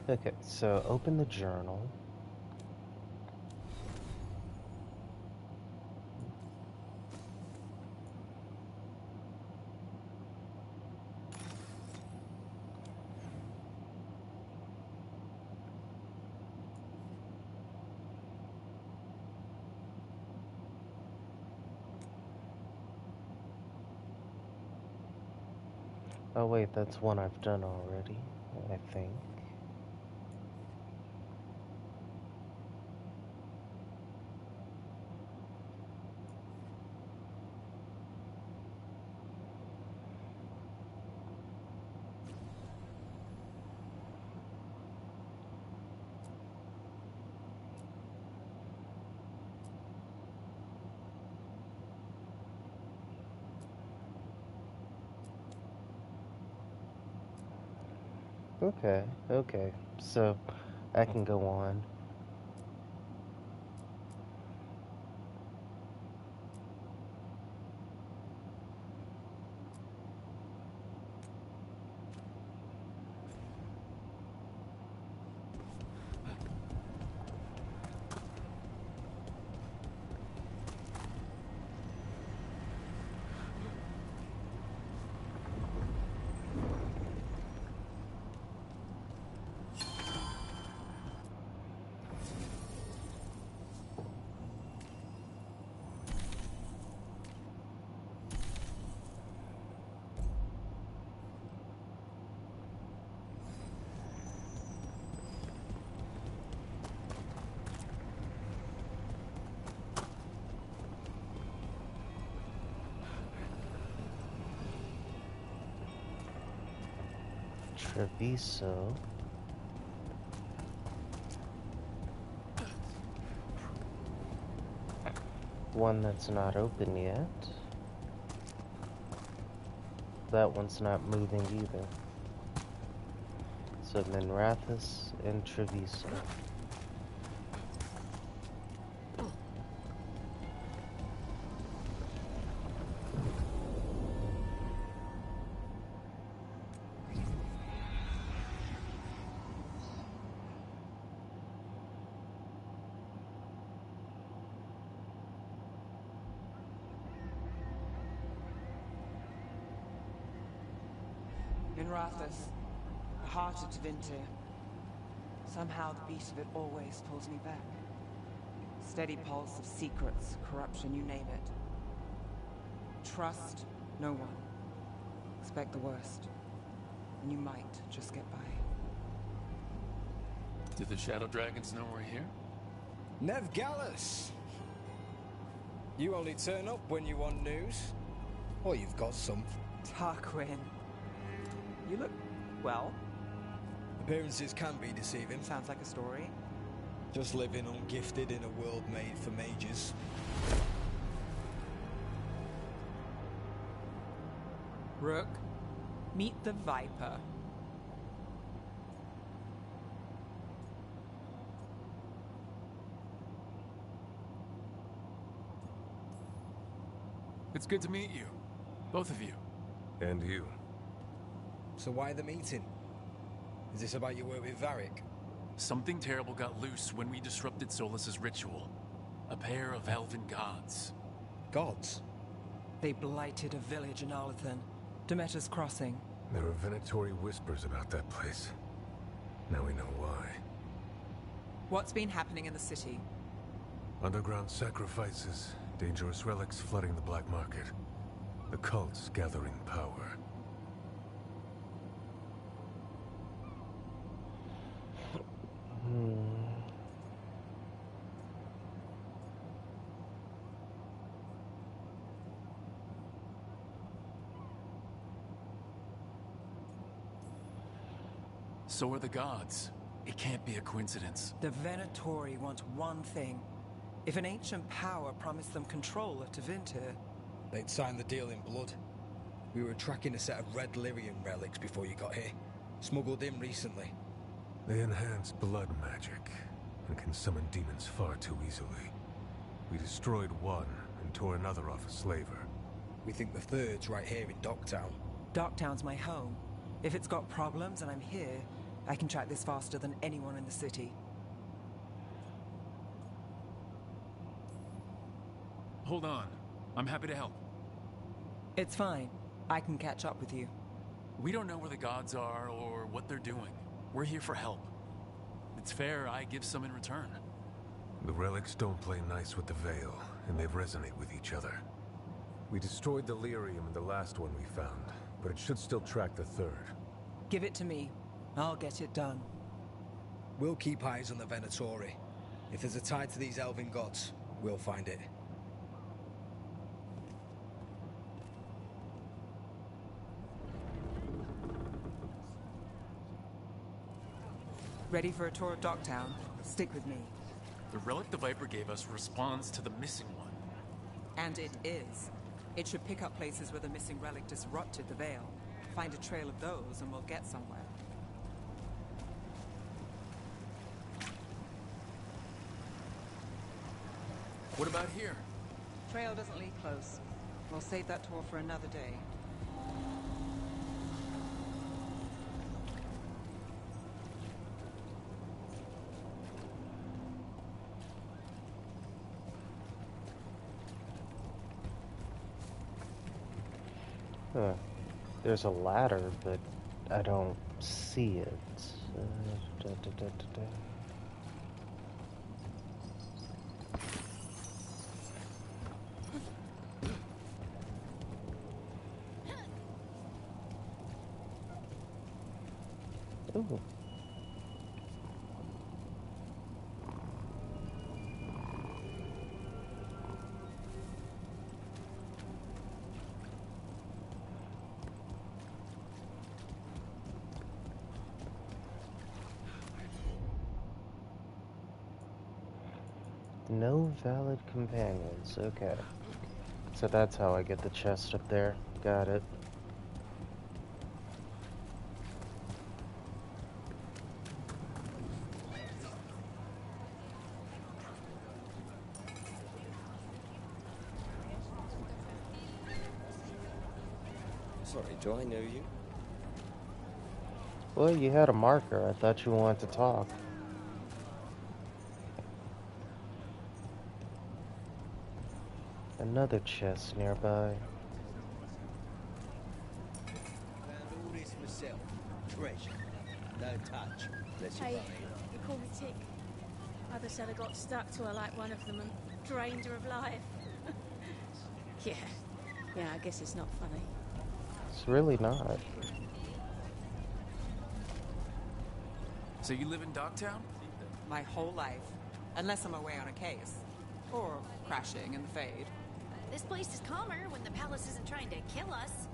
Okay, so open the journal. Oh wait, that's one I've done already, I think. Okay, okay. So I can go on. Treviso. One that's not open yet. That one's not moving either. So Minrathous and Treviso. Minrathous, the heart of Tevinter. Somehow the beat of it always pulls me back. Steady pulse of secrets, corruption, you name it. Trust no one. Expect the worst. And you might just get by. Do the Shadow Dragons know we're here? Nev Gallus! You only turn up when you want news. Or you've got some. Tarquin. You look, well. Appearances can be deceiving. Sounds like a story. Just living ungifted in a world made for mages. Rook, meet the Viper. It's good to meet you. Both of you. And you. So why the meeting? Is this about your work with Varric? Something terrible got loose when we disrupted Solus's ritual. A pair of elven gods. Gods? They blighted a village in Arlathan, Demeter's Crossing. There are Venatori whispers about that place. Now we know why. What's been happening in the city? Underground sacrifices, dangerous relics flooding the black market. The cults gathering power. So are the gods. It can't be a coincidence. The Venatori want one thing. If an ancient power promised them control of Tevinter, they'd sign the deal in blood. We were tracking a set of red Lyrian relics before you got here. Smuggled in recently. They enhance blood magic and can summon demons far too easily. We destroyed one and tore another off a slaver. We think the third's right here in Docktown. Docktown's my home. If it's got problems and I'm here, I can track this faster than anyone in the city. Hold on. I'm happy to help. It's fine. I can catch up with you. We don't know where the gods are or what they're doing. We're here for help. It's fair I give some in return. The relics don't play nice with the Veil, and they resonate with each other. We destroyed the lyrium in the last one we found, but it should still track the third. Give it to me. I'll get it done. We'll keep eyes on the Venatori. If there's a tie to these elven gods, we'll find it. Ready for a tour of Docktown? Stick with me. The relic the Viper gave us responds to the missing one. And it is. It should pick up places where the missing relic disrupted the Veil. Find a trail of those and we'll get somewhere. What about here? Trail doesn't lead close. We'll save that tour for another day. There's a ladder, but I don't see it. Da, da, da, da, da. Ooh. No valid companions. Okay. So that's how I get the chest up there. Got it. Sorry, do I know you? Well, you had a marker. I thought you wanted to talk. Another chest nearby. Found all this myself. Treasure. No touch. Unless Hey, you you call me Tick. Mother said I got stuck to her like one of them and drained her of life. Yeah. Yeah, I guess it's not funny. It's really not. So you live in Dogtown? My whole life. Unless I'm away on a case. Or crashing in the Fade. This place is calmer when the palace isn't trying to kill us.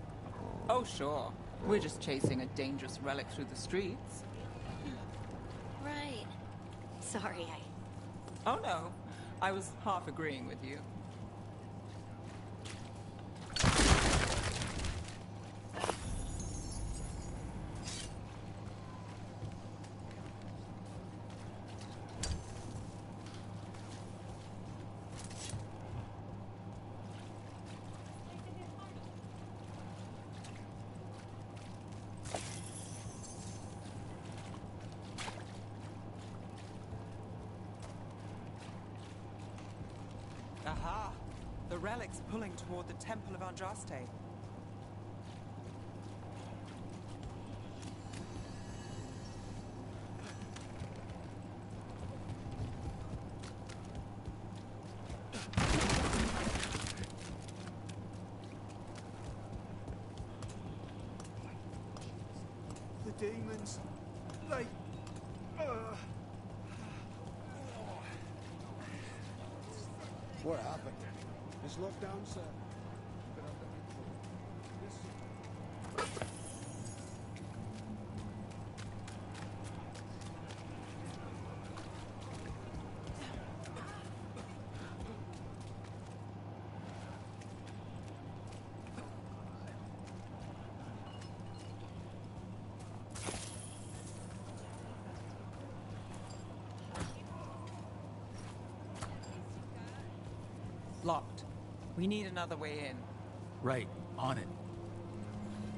Oh, sure. We're just chasing a dangerous relic through the streets. Right. Sorry, Oh, no. I was half agreeing with you. Aha! The relic's pulling toward the Temple of Andraste. The demons, they... What happened? It's locked down, sir. Locked. We need another way in. Right, on it.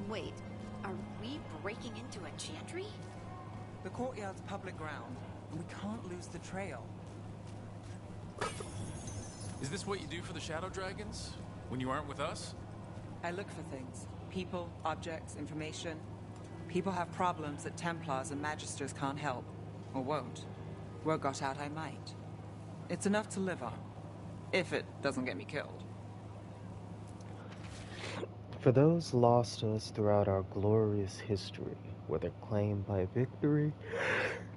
Wait, are we breaking into a chantry? The courtyard's public ground, and we can't lose the trail. Is this what you do for the Shadow Dragons? When you aren't with us? I look for things. People, objects, information. People have problems that Templars and Magisters can't help. Or won't. Word got out I might. It's enough to live on. If it doesn't get me killed. For those lost to us throughout our glorious history, whether claimed by victory,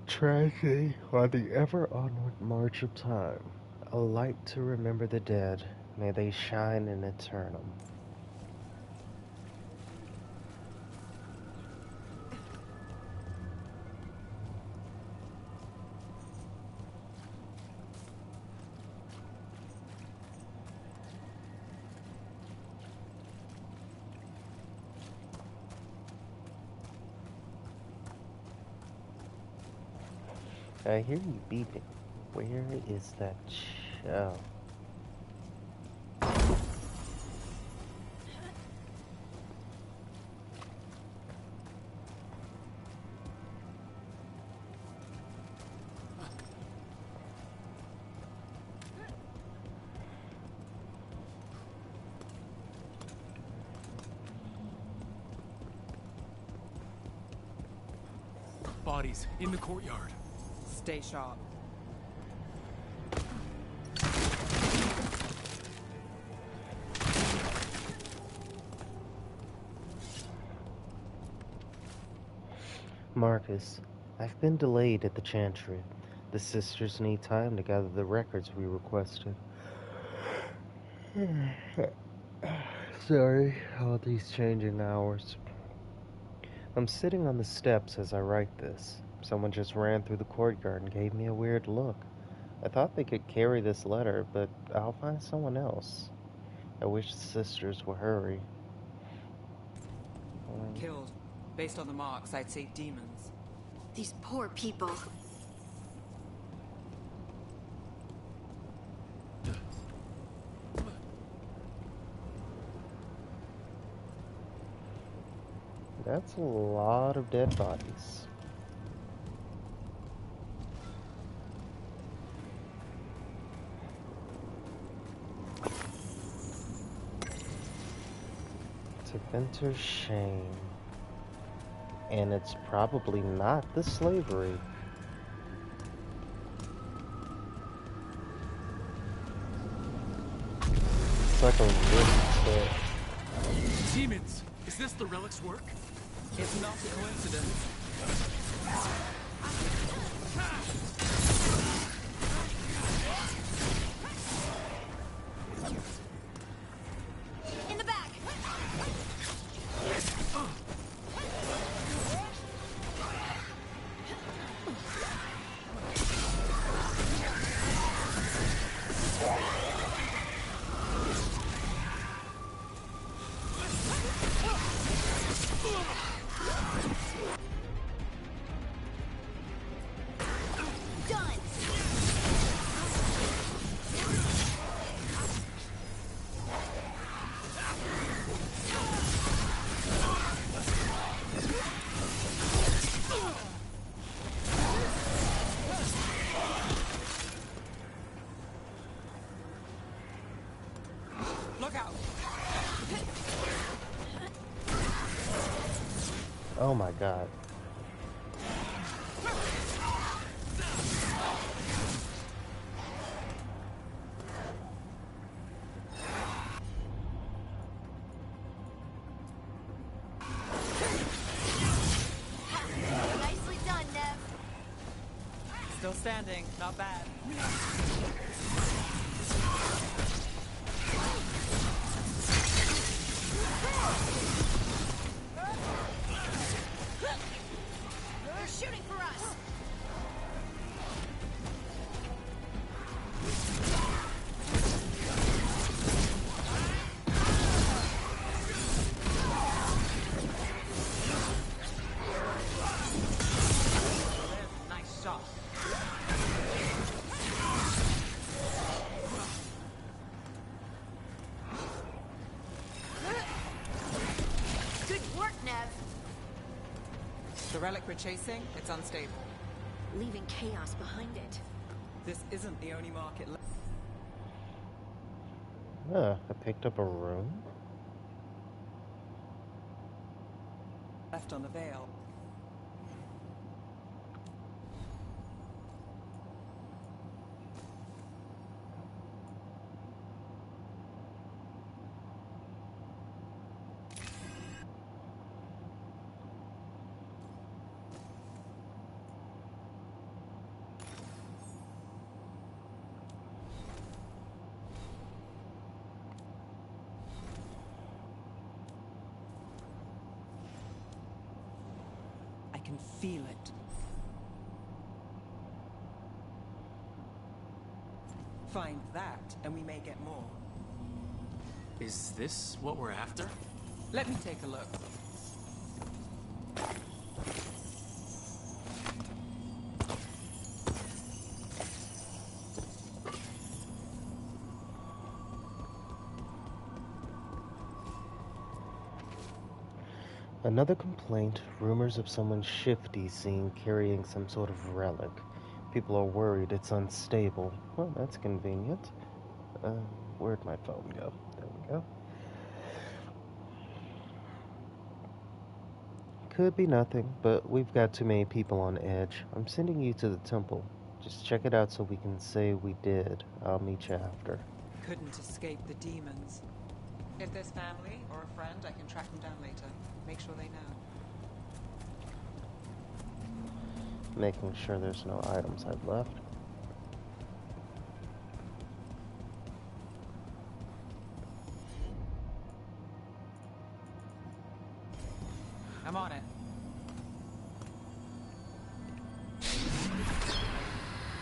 tragedy, or the ever-onward march of time, a light to remember the dead, may they shine in eternum. I hear you beeping. Where is that shell? Bodies in the courtyard. Stay sharp. Marcus, I've been delayed at the Chantry. The sisters need time to gather the records we requested. Sorry, all these changing hours. I'm sitting on the steps as I write this. Someone just ran through the courtyard and gave me a weird look. I thought they could carry this letter, but I'll find someone else. I wish the sisters would hurry. Killed. Based on the marks, I'd say demons. These poor people. That's a lot of dead bodies. To Venter's shame. And it's probably not the slavery. It's like a rift bit. Demons! Is this the relic's work? It's not a coincidence. In the back! Oh my god. Nicely done, Nev. Still standing, not bad. They're shooting for us. Nice shot. Good work, Nev. The relic we're chasing, it's unstable. Leaving chaos behind it. This isn't the only market left. I picked up a room. Left on the Veil. I can feel it. Find that, and we may get more. Is this what we're after? Let me take a look. Another complaint, rumors of someone shifty seen carrying some sort of relic. People are worried it's unstable. Well, that's convenient. Where'd my phone go? There we go. Could be nothing, but we've got too many people on edge. I'm sending you to the temple. Just check it out so we can say we did. I'll meet you after. Couldn't escape the demons. If there's family or a friend, I can track them down later. Make sure they know. Making sure there's no items I've left. I'm on it.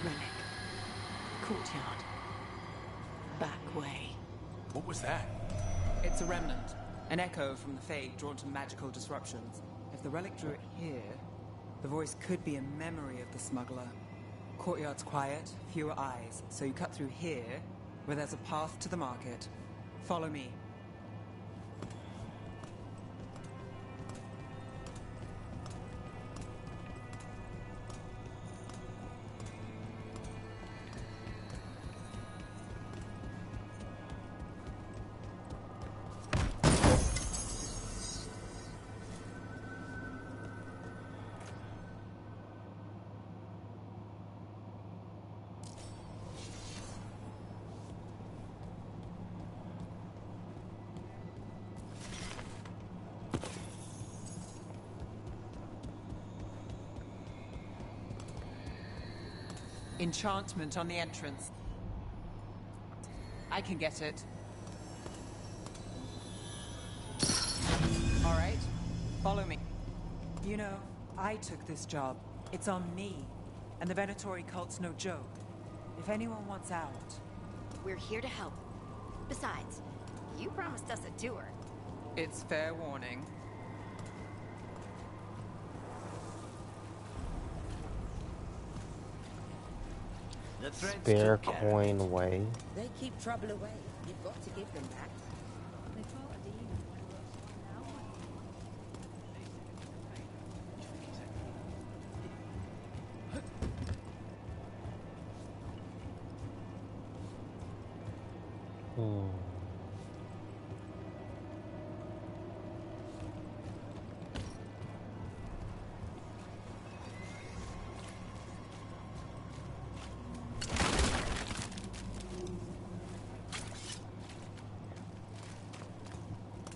Relic. courtyard. Back way. What was that? It's a remnant. An echo from the Fade drawn to magical disruptions. If the relic drew it here, the voice could be a memory of the smuggler. Courtyard's quiet, fewer eyes, so you cut through here, where there's a path to the market. Follow me. Enchantment on the entrance. I can get it. All right, follow me. You know, I took this job. It's on me. And the Venatori cult's no joke. If anyone wants out... We're here to help. Besides, you promised us a tour. It's fair warning. Spare coin way. They keep trouble away. You've got to give them that. They fought a demon.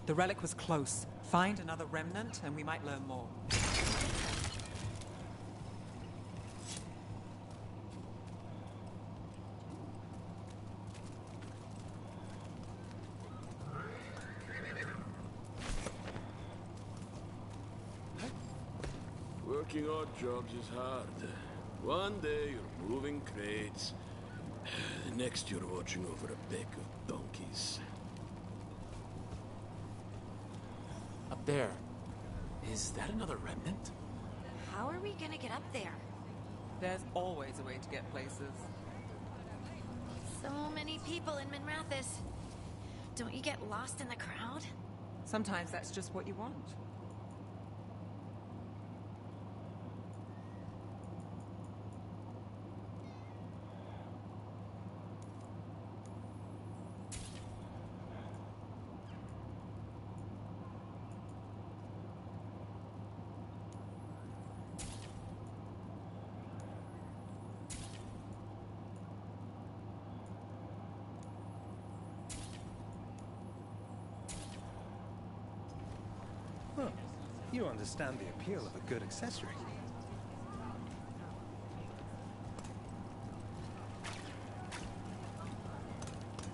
The relic was close. Find another remnant and we might learn more. Working odd jobs is hard. One day you're moving crates. The next you're watching over a pack of donkeys. Up there. Is that another remnant? How are we gonna get up there? There's always a way to get places. So many people in Minrathis. Don't you get lost in the crowd? Sometimes that's just what you want. You understand the appeal of a good accessory.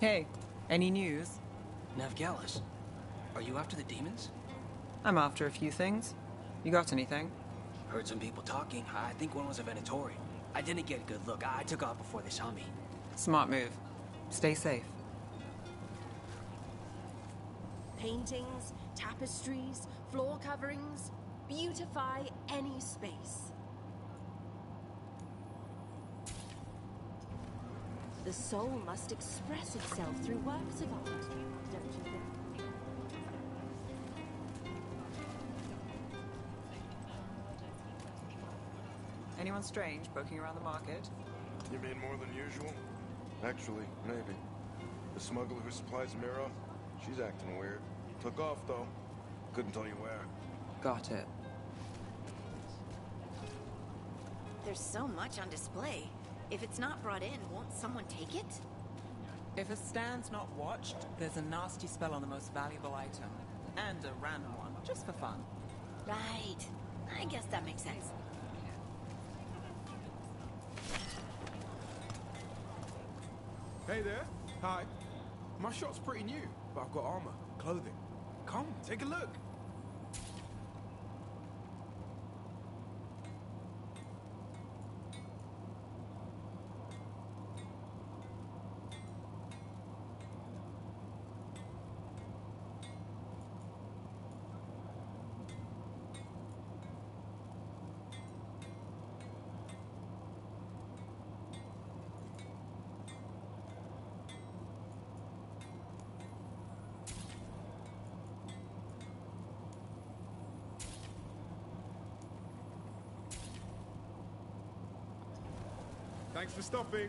Hey, any news? Navgalis, are you after the demons? I'm after a few things. You got anything? Heard some people talking. I think one was a Venatori. I didn't get a good look. I took off before they saw me. Smart move. Stay safe. Paintings, tapestries, floor coverings, beautify any space. The soul must express itself through works of art, don't you think? Anyone strange poking around the market? You mean more than usual? Actually, maybe. The smuggler who supplies Mira, she's acting weird. Took off, though. Couldn't tell you where. Got it. There's so much on display. If it's not brought in, won't someone take it? If a stand's not watched, there's a nasty spell on the most valuable item. And a random one, just for fun. Right. I guess that makes sense. Hey there. Hi. My shop's pretty new, but I've got armor, clothing. Come, take a look. Thanks for stopping.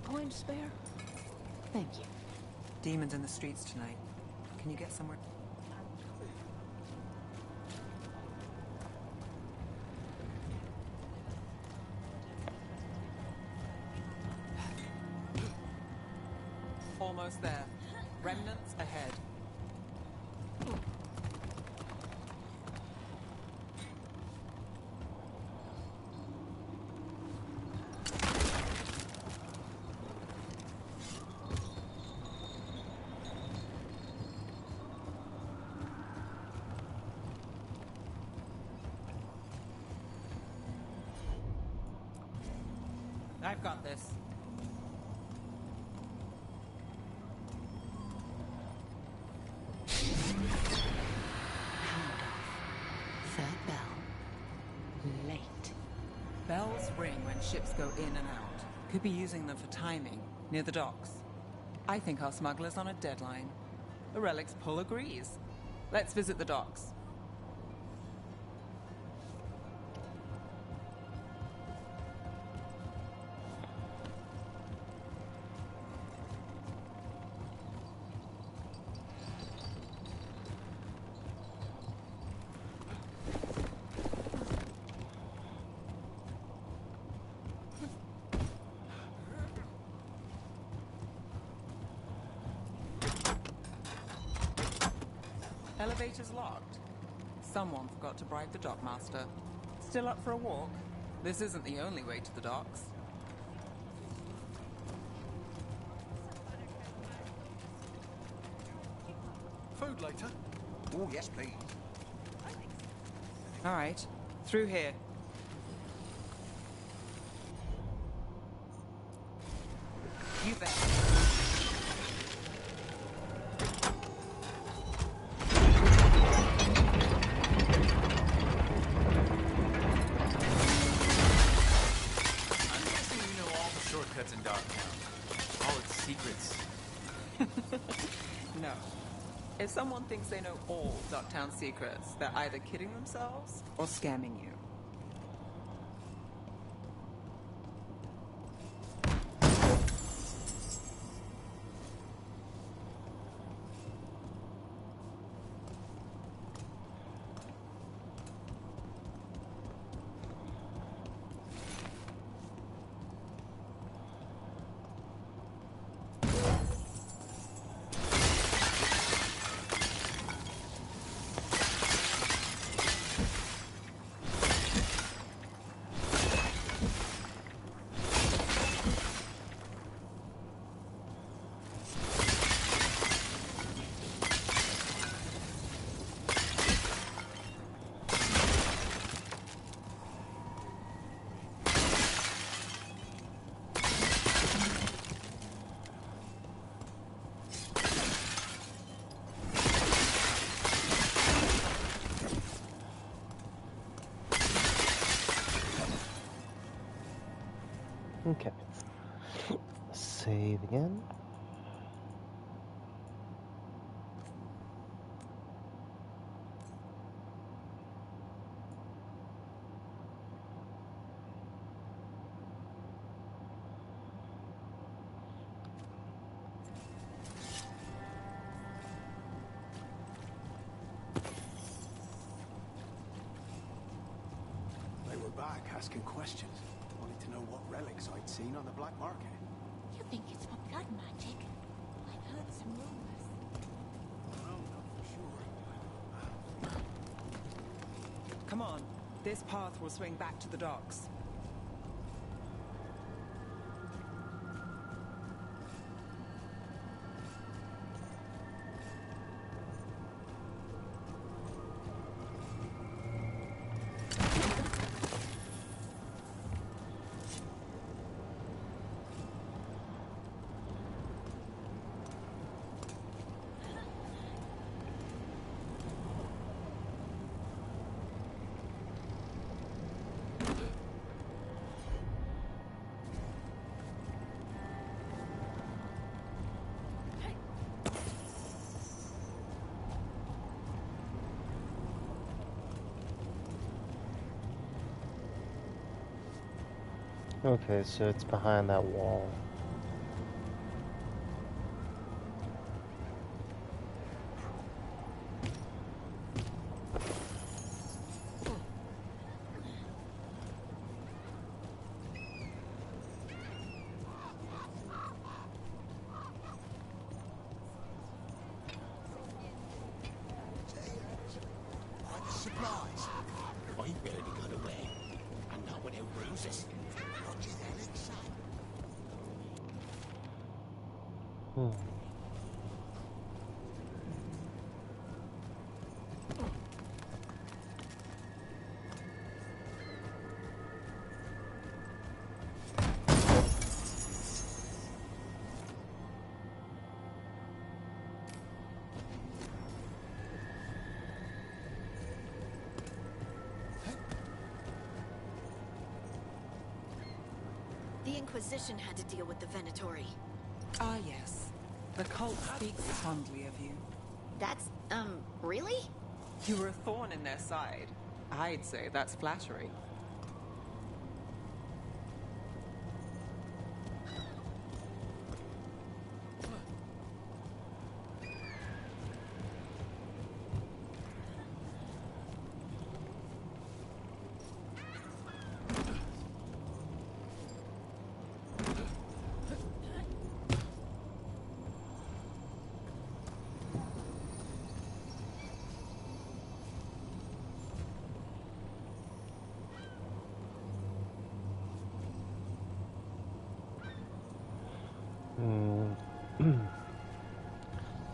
Coin to spare? Thank you. Demons in the streets tonight. Can you get somewhere? Almost there. Remnants ahead. I've got this. Third bell. Late. Bells ring when ships go in and out. Could be using them for timing, near the docks. I think our smuggler's on a deadline. The Relic's pull agrees. Let's visit the docks. Elevator's locked. Someone forgot to bribe the dockmaster. Still up for a walk? This isn't the only way to the docks. Food later? Oh, yes, please. All right, through here. You bet. Shortcuts in Dogtown. All its secrets. No. If someone thinks they know all Dogtown secrets, they're either kidding themselves or scamming you. Okay. Save again. They were back asking questions. Wanted to know what relics I'd seen on the black market. You think it's for blood magic? I've heard some rumors. Well, not for sure. Come on. This path will swing back to the docks. Okay, so it's behind that wall. Supplies. I barely got away. And not without bruises. Roger that, son. The Inquisition had to deal with the Venatori. Ah, yes. The cult speaks fondly of you. That's, really? You were a thorn in their side. I'd say that's flattery.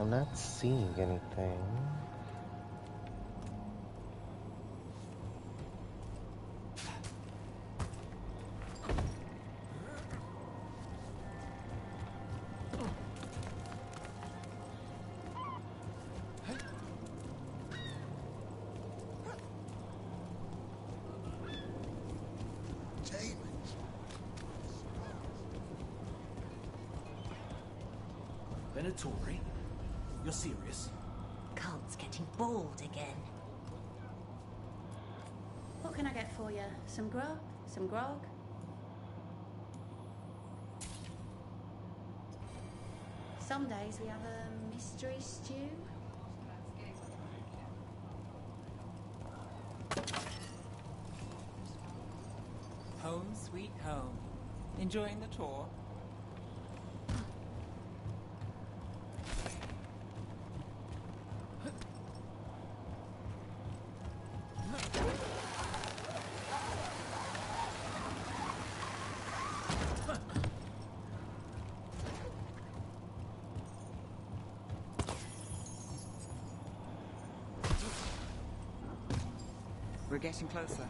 I'm not seeing anything. Venatori? You're serious? Cult's getting bold again. What can I get for you? Some grub? Some grog? Some days we have a mystery stew. Home sweet home. Enjoying the tour? We're getting closer.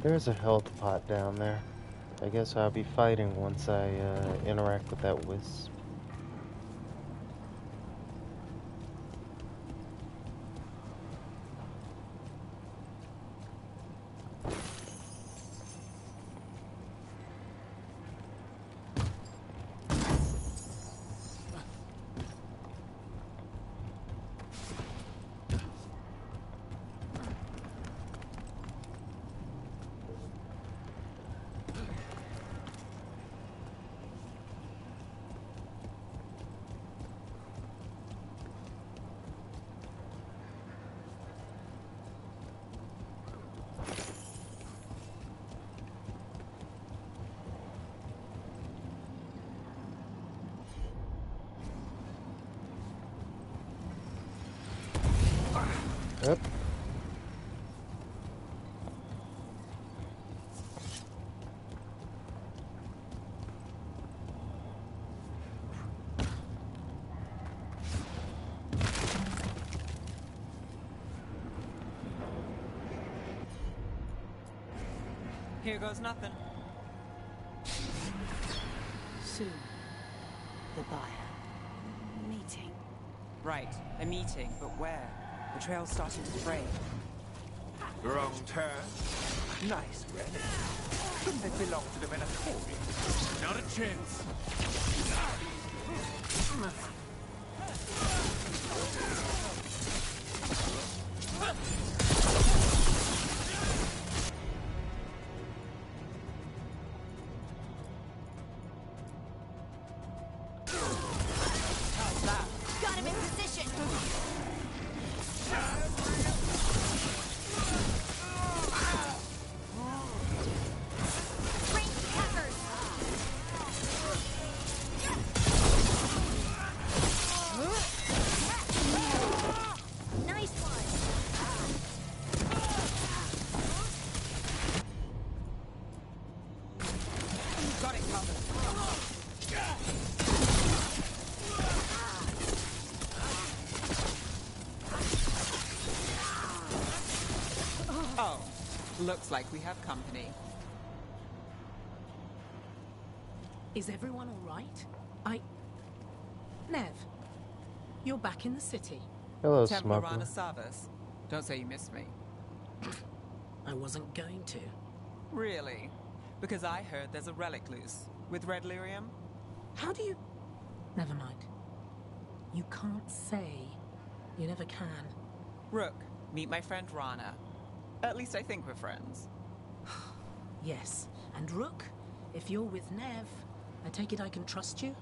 There's a health pot down there. I guess I'll be fighting once I interact with that wisp. Yep. Here goes nothing. Soon. The buyer. Meeting. Right, a meeting, but where? The trail's starting to fray. Wrong turn. Nice relic. Couldn't it belong to the Venatori? Not a chance. Got him in position. Ranged attackers. Nice one. Got it covered. Oh, looks like we have company. Is everyone all right? Nev, you're back in the city. Hello, Templar smuggler. Rana Savas. Don't say you missed me. I wasn't going to. Really? Because I heard there's a relic loose. With red lyrium? How do you... Never mind. You can't say. You never can. Rook, meet my friend Rana. At least I think we're friends. Yes. And Rook, if you're with Nev, I take it I can trust you?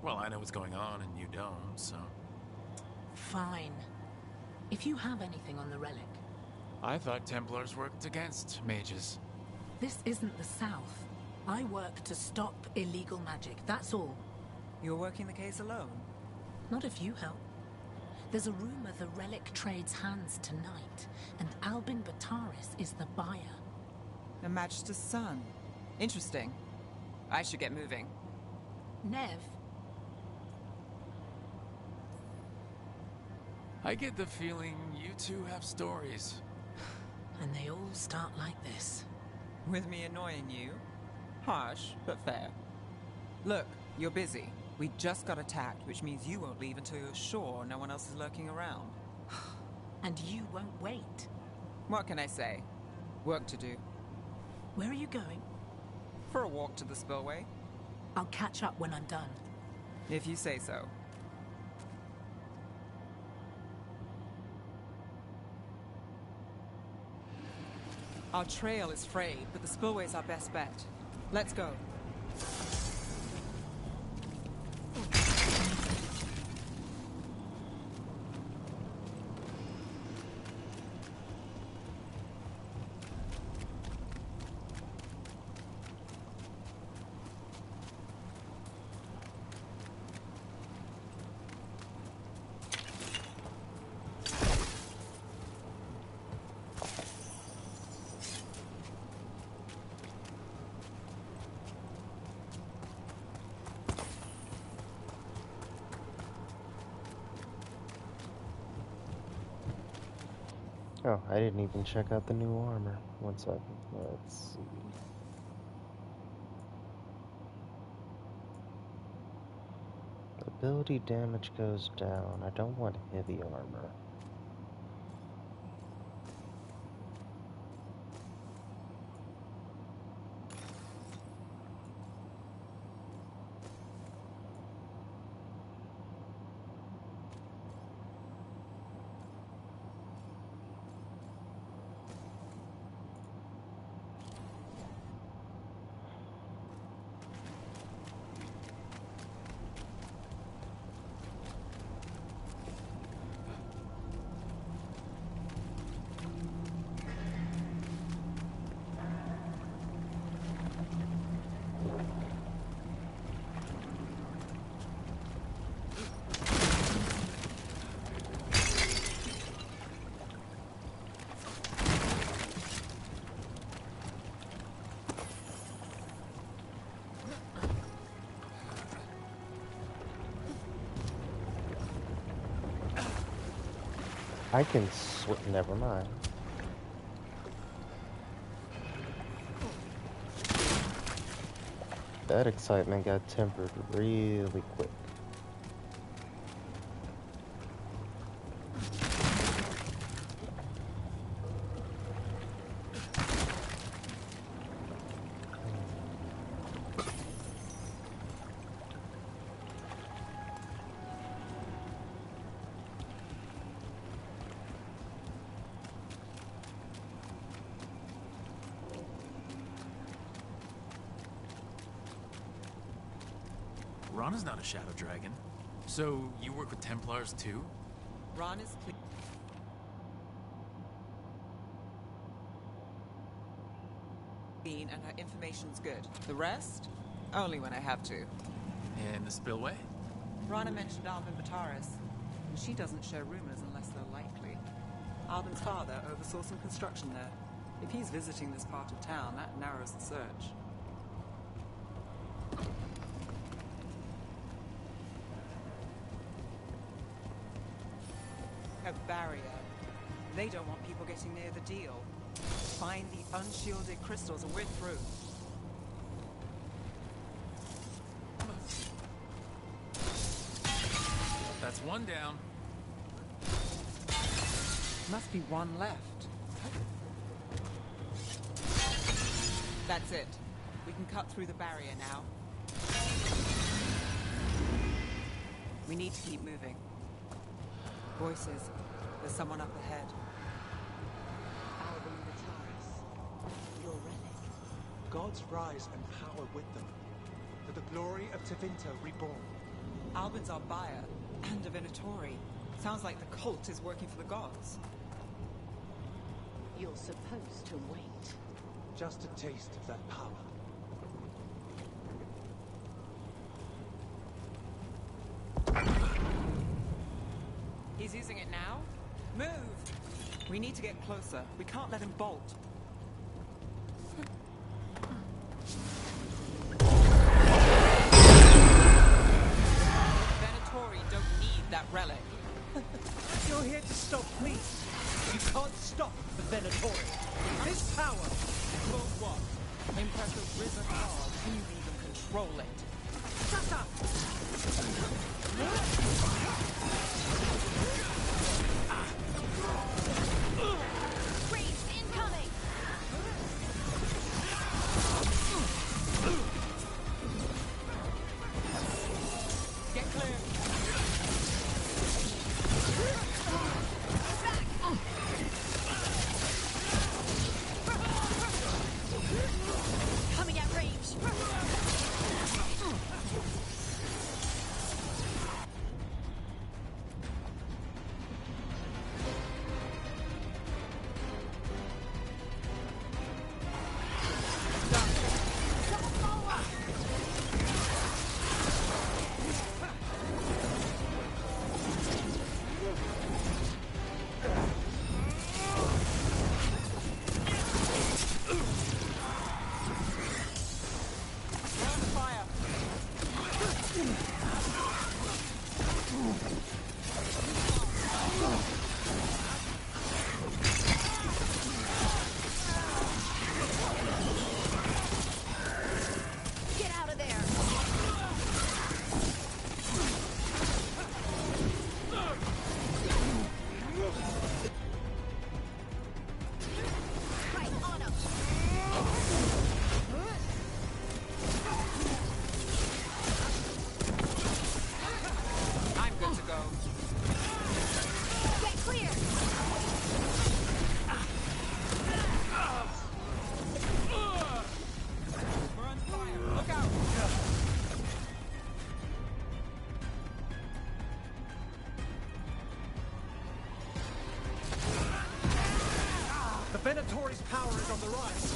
Well, I know what's going on and you don't, so... Fine. If you have anything on the relic. I thought Templars worked against mages. This isn't the South. I work to stop illegal magic, that's all. You're working the case alone? Not if you help. There's a rumor the relic trades hands tonight, and Albin Bataris is the buyer. The Magister's son. Interesting. I should get moving. Nev, I get the feeling you two have stories. and they all start like this. With me annoying you? Harsh, but fair. Look, you're busy. We just got attacked, which means you won't leave until you're sure no one else is lurking around. And you won't wait. What can I say? Work to do. Where are you going? For a walk to the spillway. I'll catch up when I'm done. If you say so. Our trail is frayed, but the spillway's our best bet. Let's go. Oh, I didn't even check out the new armor. One second. Let's see. Ability damage goes down. I don't want heavy armor. I can never mind. That excitement got tempered really quick. Rana's not a shadow dragon. So, you work with Templars too? Rana's clean and her information's good. The rest? Only when I have to. And the spillway? Rana mentioned Albin Bataris, and she doesn't share rumors unless they're likely. Albin's father oversaw some construction there. If he's visiting this part of town, that narrows the search. A barrier. They don't want people getting near the deal. Find the unshielded crystals and we're through. That's one down. Must be one left. That's it. We can cut through the barrier now. We need to keep moving. Voices. There's someone up ahead. Albin Bataris, your relic. Gods rise and power with them. For the glory of Tevinter reborn. Albin's our buyer, and a Venatori. Sounds like the cult is working for the gods. You're supposed to wait. Just a taste of that power. He's using it now? Move! We need to get closer. We can't let him bolt. Venatori don't need that relic. You're here to stop me. You can't stop the Venatori. This power. For what? Impress a risen god. Can you even control it? Shut up! Raise incoming! Get clear! Coming at range! Venatori's power is on the rise,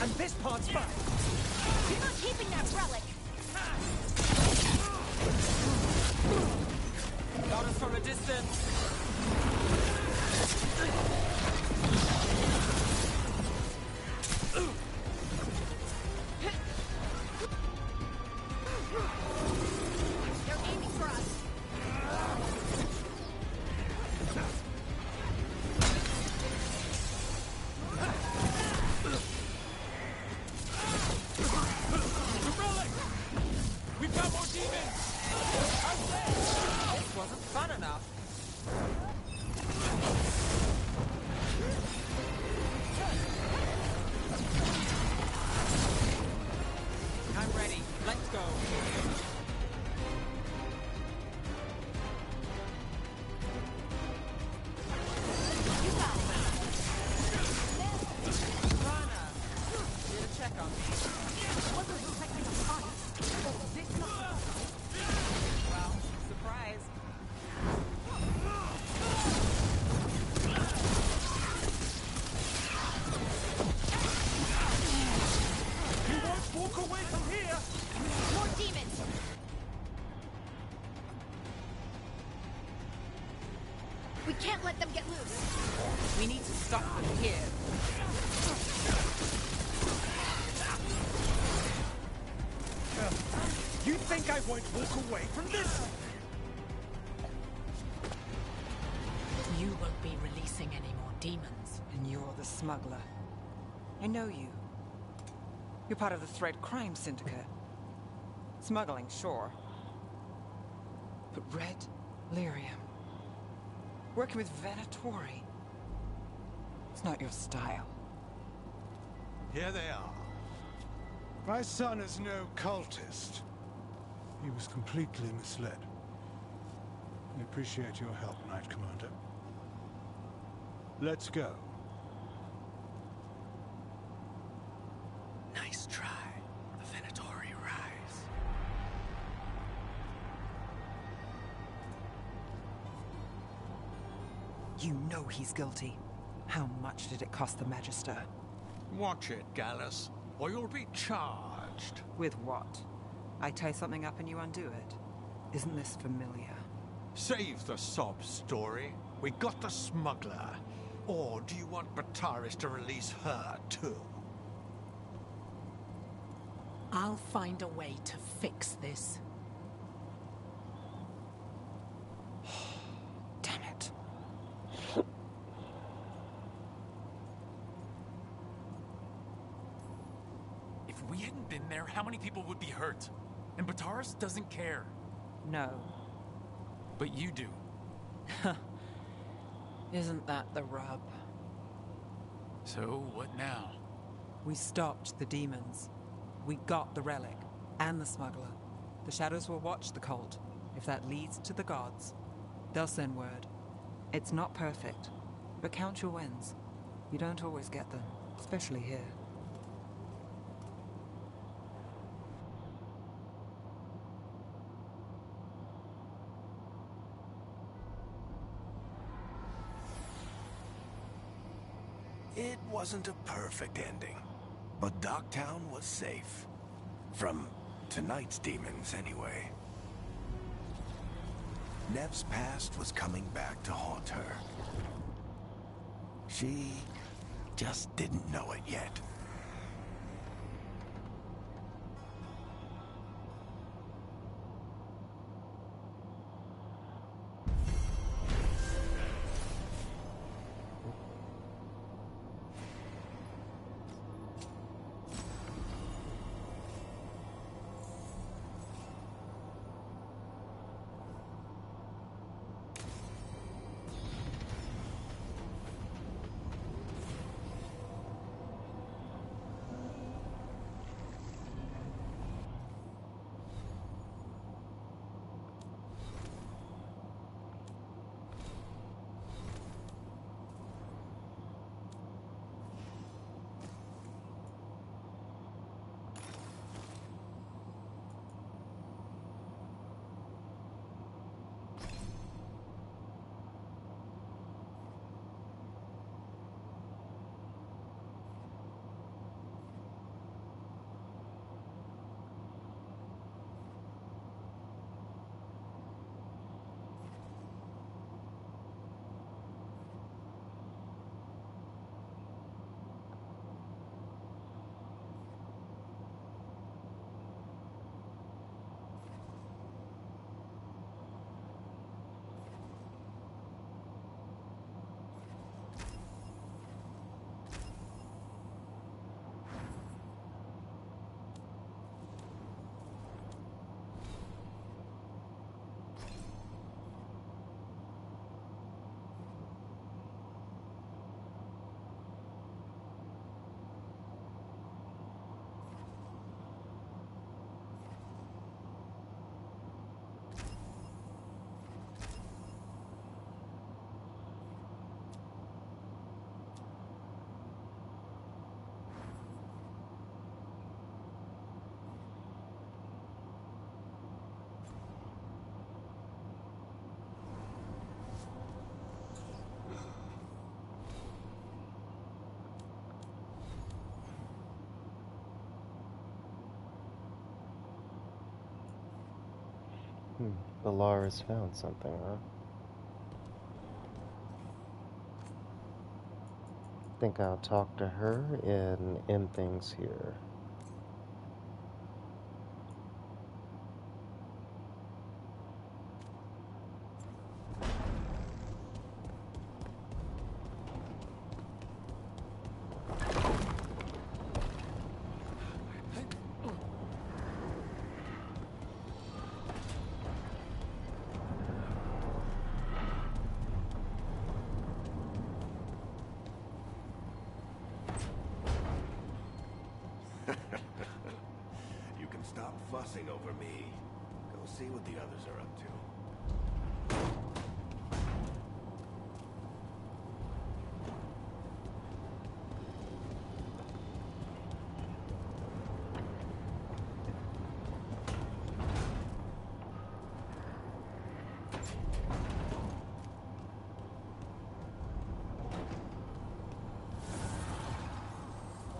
and this part's back. You're not keeping that relic! Got us from a distance. They're aiming for us. ready. Let's go. You got it. Rana, did a check on me. Wasn't expecting a fight. Was this not? Well, surprise. You won't walk away from here! More demons! We can't let them get loose. We need to stop them here. You think I won't walk away from this? You won't be releasing any more demons. And you're the smuggler. I know you. You're part of the Thread Crime Syndicate. Smuggling, sure. But Red Lyrium. Working with Venatori. It's not your style. Here they are. My son is no cultist. He was completely misled. I appreciate your help, Knight Commander. Let's go. Nice try. The Venatori rise. You know he's guilty. How much did it cost the Magister? Watch it, Gallus, or you'll be charged. With what? I tie something up and you undo it. Isn't this familiar? Save the sob story. We got the smuggler. Or do you want Bataris to release her, too? I'll find a way to fix this. Damn it. If we hadn't been there, how many people would be hurt? And Bataris doesn't care. No. But you do. Isn't that the rub? So, what now? We stopped the demons. We got the relic. And the smuggler. The shadows will watch the cult. If that leads to the gods, they'll send word. It's not perfect, but count your wins. You don't always get them, especially here. It wasn't a perfect ending, but Docktown was safe. From tonight's demons, anyway. Nev's past was coming back to haunt her. She just didn't know it yet. Balara's found something, huh? Think I'll talk to her and end things here. You can stop fussing over me. Go see what the others are up to.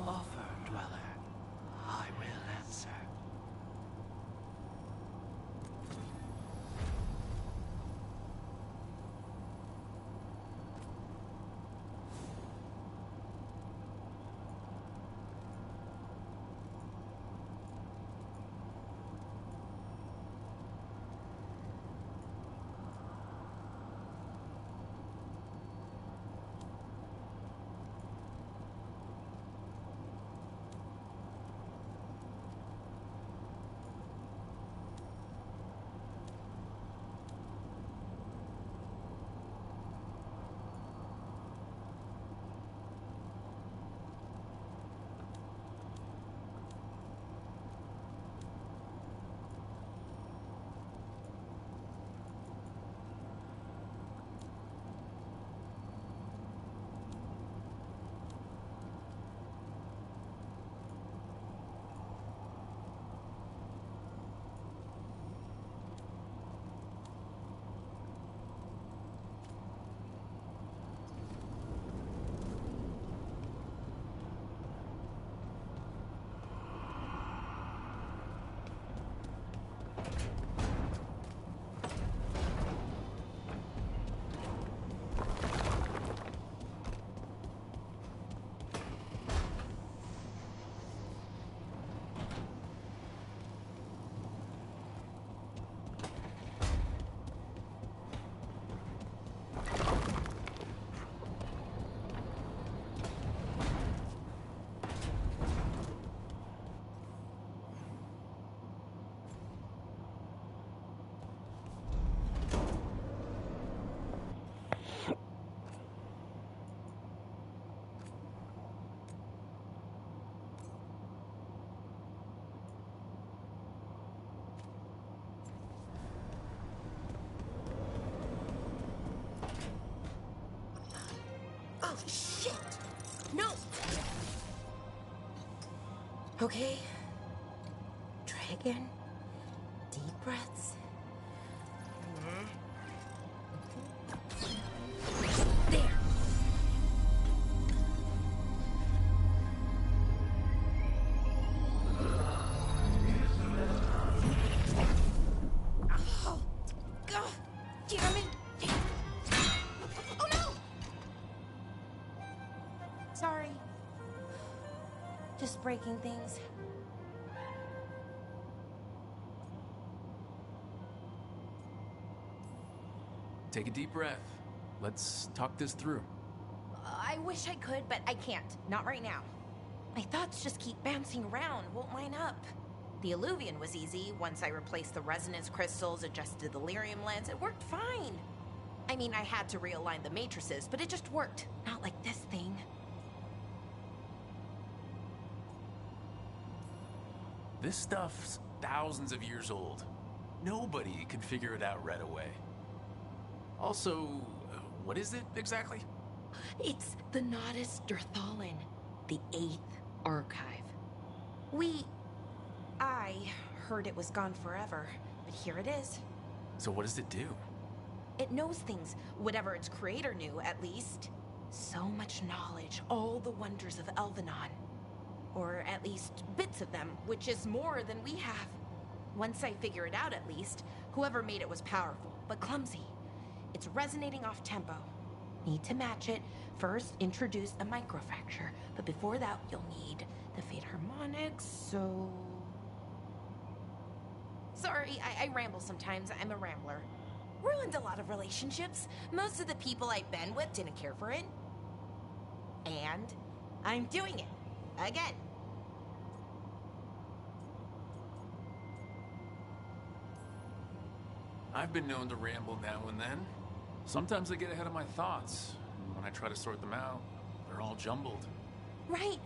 Offer, dweller. I will answer. Oh, shit! No! Okay. Try again. Deep breaths. There! Oh, God! Damn it! Oh, no! Sorry. Just breaking things. Take a deep breath. Let's talk this through. I wish I could, but I can't. Not right now. My thoughts just keep bouncing around, won't line up. The Illuvian was easy. Once I replaced the resonance crystals, adjusted the lyrium lens, it worked fine. I mean, I had to realign the matrices, but it just worked. Not like this thing. This stuff's thousands of years old. Nobody could figure it out right away. Also, what is it exactly? It's the Nodus Durthalin, the 8th archive. I heard it was gone forever, but here it is. So what does it do? It knows things, whatever its creator knew, at least. So much knowledge, all the wonders of Elvenon. Or at least bits of them, which is more than we have. Once I figure it out, at least, whoever made it was powerful, but clumsy. It's resonating off tempo. Need to match it. First, introduce a microfracture, but before that, you'll need the fade harmonics, so... Sorry, I ramble sometimes. I'm a rambler. Ruined a lot of relationships. Most of the people I've been with didn't care for it. And I'm doing it. Again. I've been known to ramble now and then. Sometimes I get ahead of my thoughts. When I try to sort them out, they're all jumbled. Right.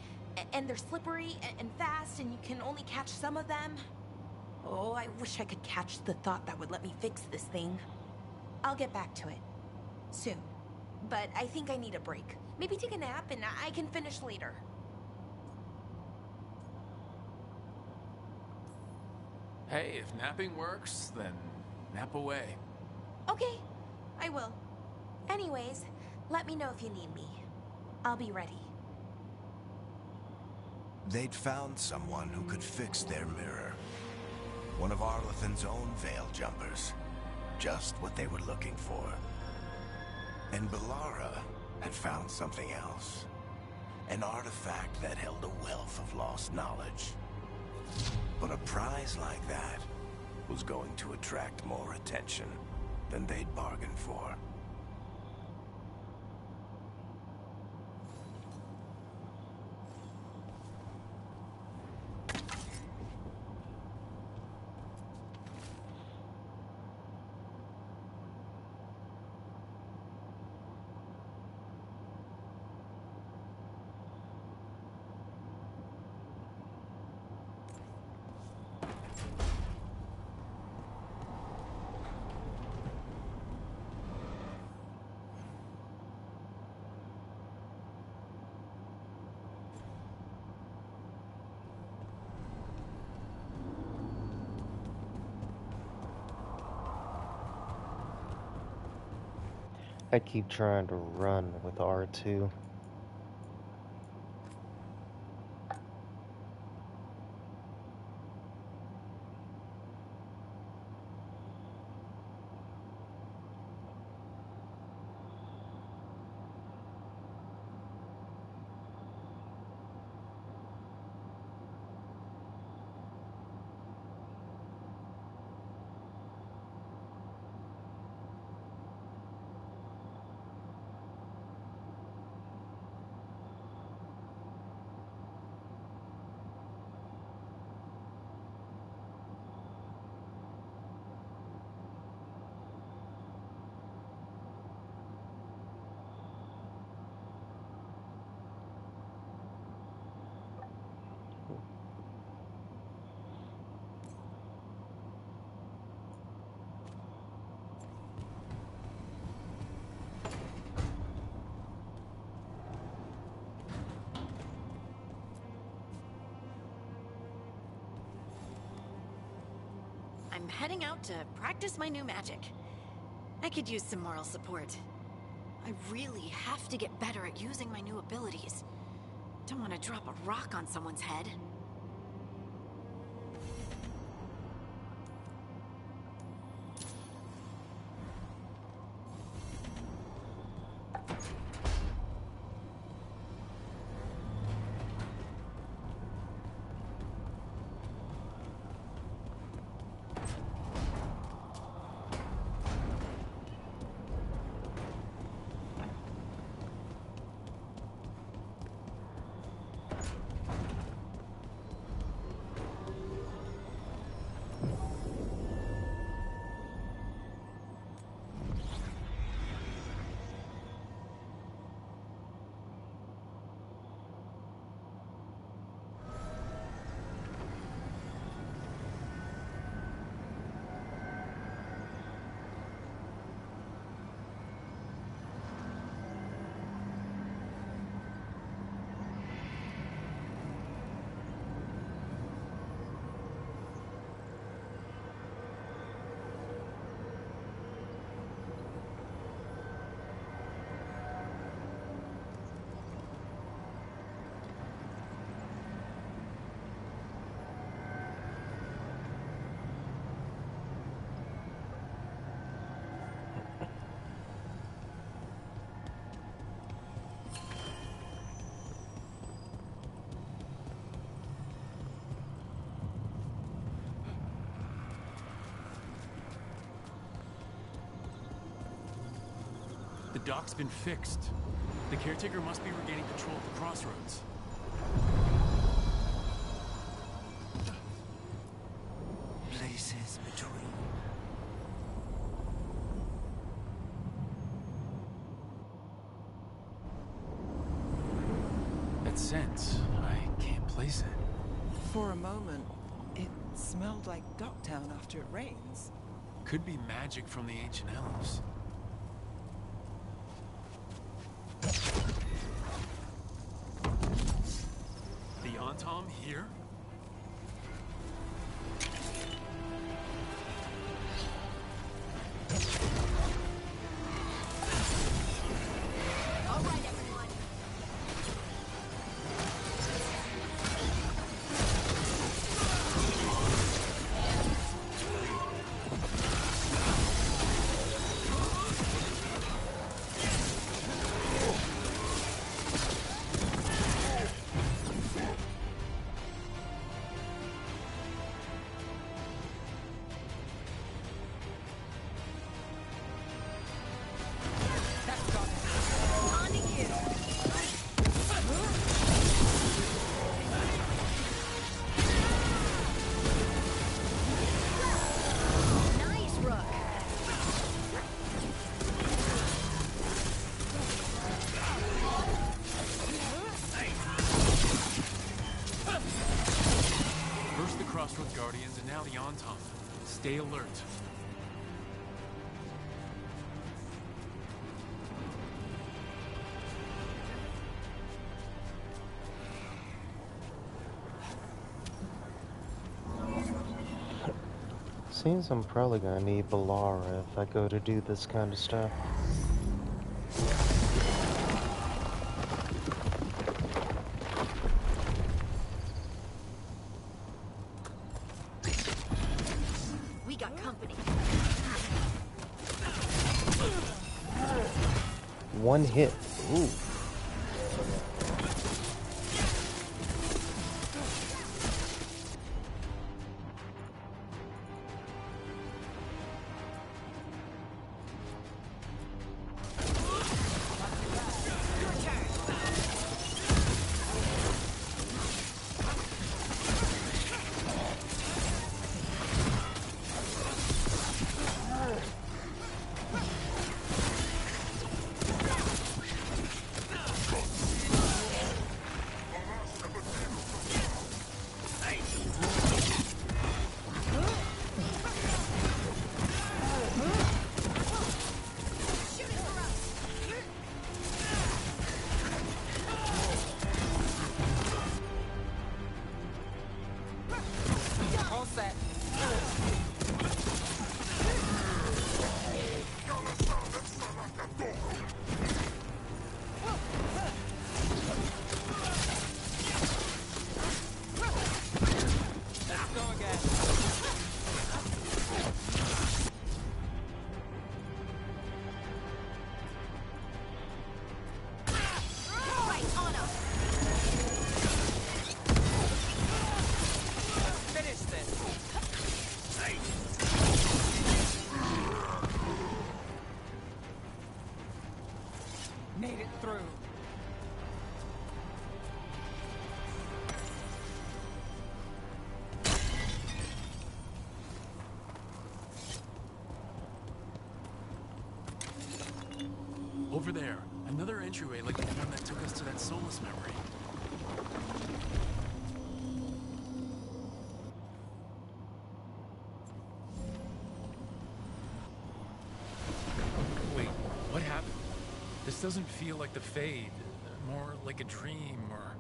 And they're slippery and fast, and you can only catch some of them. Oh, I wish I could catch the thought that would let me fix this thing. I'll get back to it. Soon. But I think I need a break. Maybe take a nap and I can finish later. Hey, if napping works, then nap away. Okay, I will. Anyways, let me know if you need me. I'll be ready. They'd found someone who could fix their mirror. One of Arlethan's own Veil Jumpers. Just what they were looking for. And Bellara had found something else. An artifact that held a wealth of lost knowledge. But a prize like that was going to attract more attention than they'd bargained for. I keep trying to run with R2. I'm heading out to practice my new magic. I could use some moral support. I really have to get better at using my new abilities. Don't want to drop a rock on someone's head. dock's been fixed. The caretaker must be regaining control of the crossroads. Places between. That scent, I can't place it. For a moment, it smelled like Docktown after it rains. Could be magic from the ancient elves. The Antom here? All right, everyone. Crossroads Guardians and now the Antom. Stay alert. Seems I'm probably gonna need Balara if I go to do this kind of stuff. We got company. One hit. Ooh. All set. Let's go again. Right on him. Finish this. Made it through. Over there, another entryway like the one that took us to that Solus memory. Wait, what happened? This doesn't feel like the Fade, more like a dream or...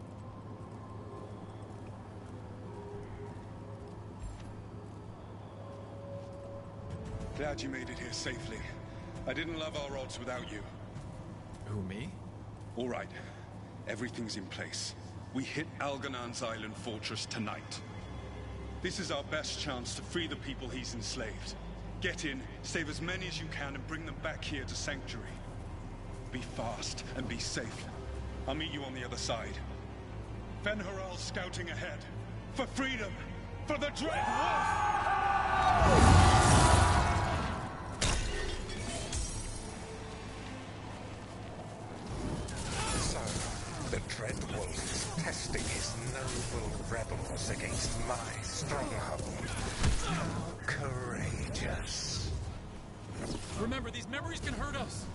Glad you made it here safely. I didn't love our odds without you. Who, me? All right. Everything's in place. We hit Algernon's island fortress tonight. This is our best chance to free the people he's enslaved. Get in, save as many as you can, and bring them back here to Sanctuary. Be fast and be safe. I'll meet you on the other side. Fen-Haral's scouting ahead. For freedom! For the Dread Wolf! Remember, these memories can hurt us.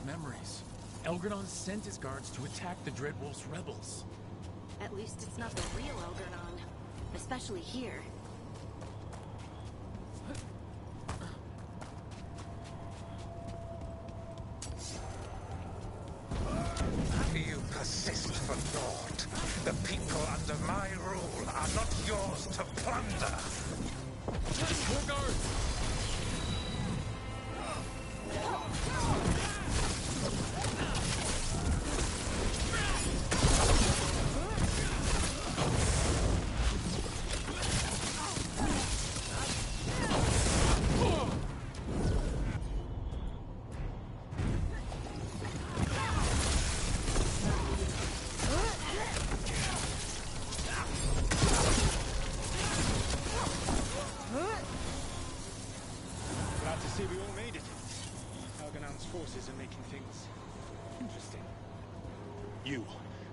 Memories. Elgernon's sent his guards to attack the Dreadwolf's rebels. At least it's not the real Elgernon. Especially here. You persist for naught. The people under my rule are not yours to plunder. More guards!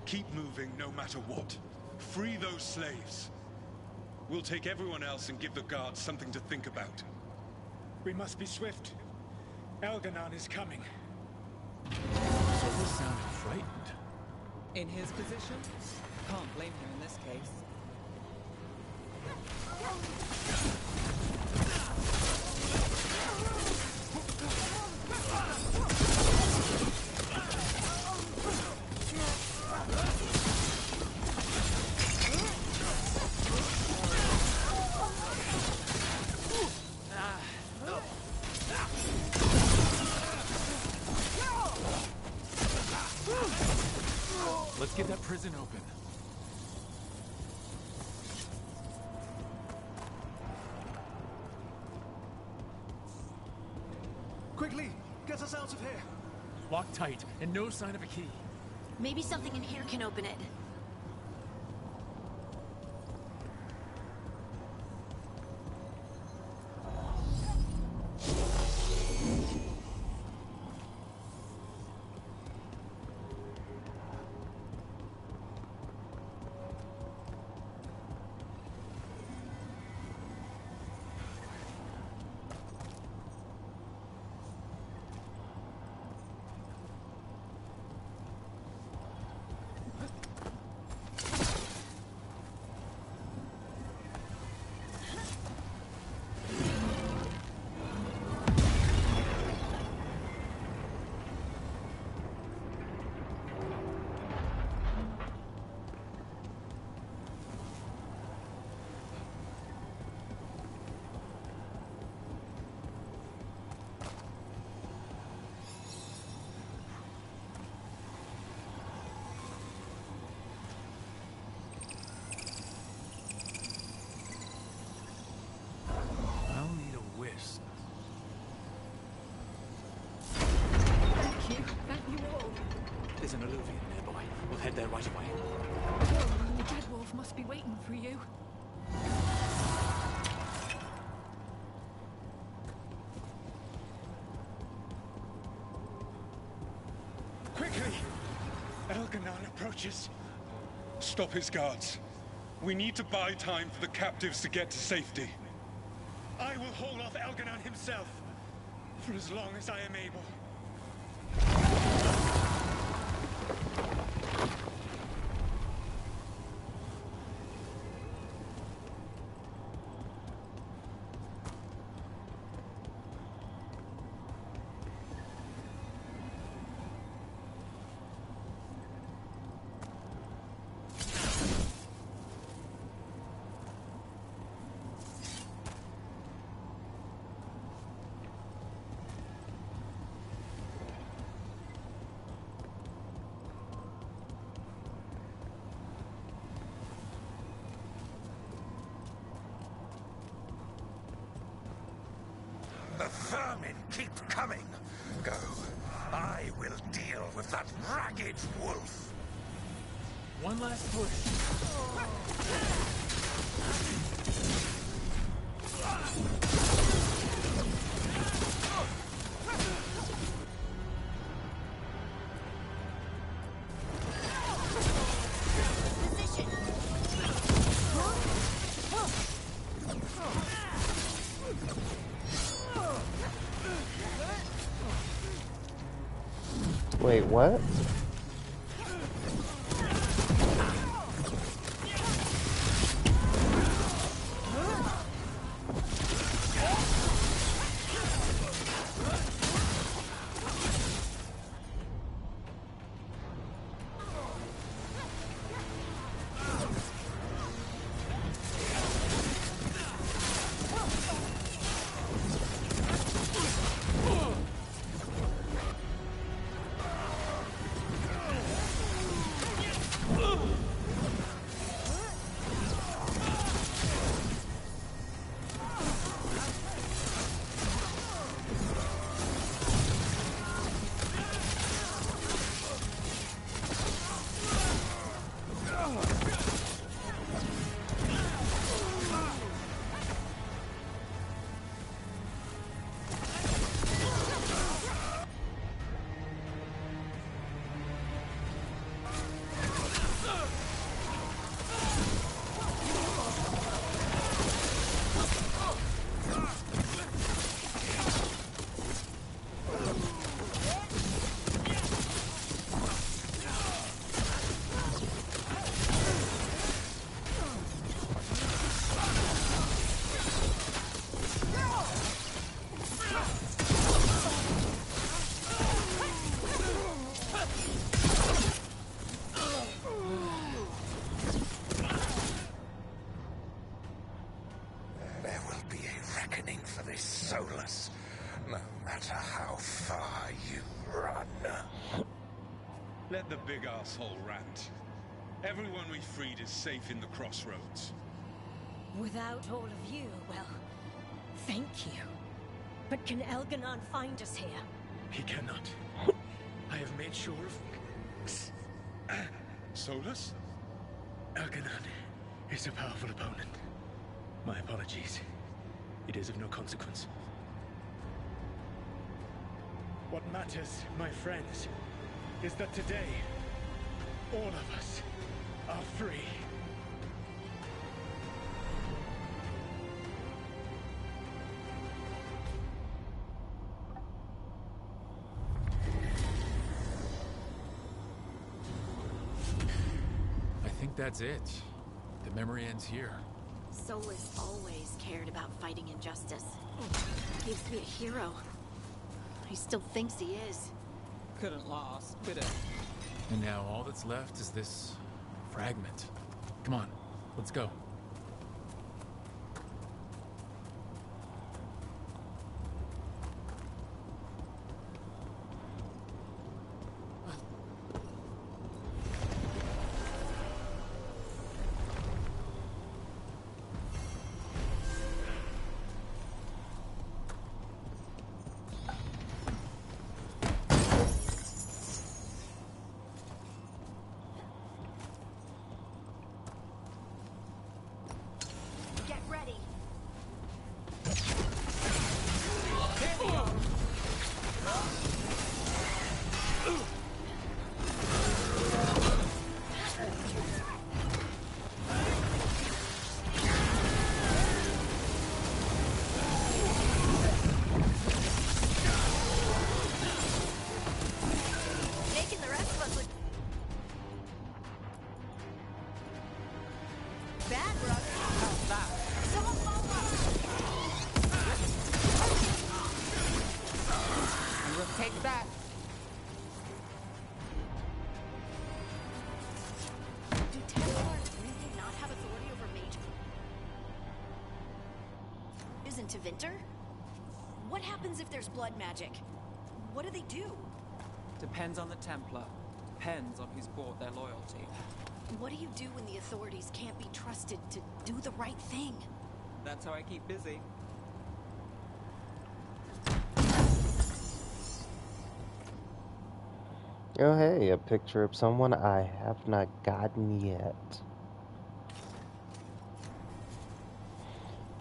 Keep moving no matter what. Free those slaves. We'll take everyone else and give the guards something to think about. We must be swift. Elgernon is coming. Solas sounded frightened. In his position, can't blame him in this case. Let's get that prison open. Quickly, get us out of here. Locked tight, and no sign of a key. Maybe something in here can open it. There's an Illuvian nearby. We'll head there right away. The Dreadwolf must be waiting for you. Quickly! Elgernon approaches. Stop his guards. We need to buy time for the captives to get to safety. I will hold off Elgernon himself, for as long as I am able. vermin keep coming. Go. I will deal with that ragged wolf. One last push. Wait, what? Solus, no matter how far you run. Let the big asshole rant. Everyone we freed is safe in the crossroads. Without all of you, well, thank you. But can Elganon find us here? He cannot. I have made sure of... Solus? Elganon is a powerful opponent. My apologies. It is of no consequence. What matters, my friends, is that today, all of us are free. I think that's it. The memory ends here. Solus always cared about fighting injustice. Gives me a hero. He still thinks he is. Couldn't last, could it? And now all that's left is this fragment. Come on, let's go. To Vinter? What happens if there's blood magic? What do they do? Depends on the Templar. Depends on who's bought their loyalty. What do you do when the authorities can't be trusted to do the right thing? That's how I keep busy. Oh, hey, a picture of someone I have not gotten yet.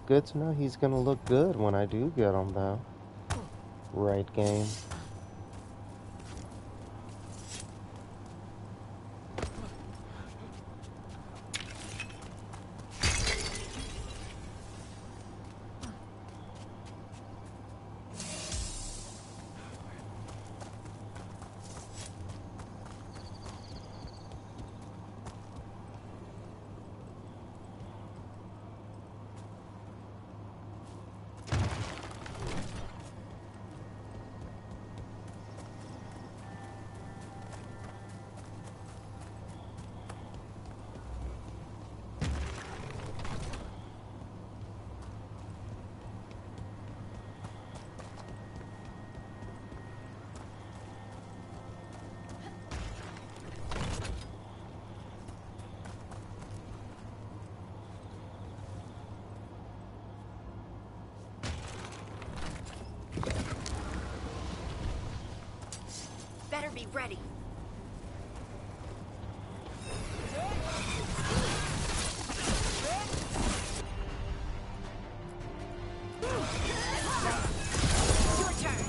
Good to know he's gonna look good when I do get him, though. Right, game? Better be ready. Your turn.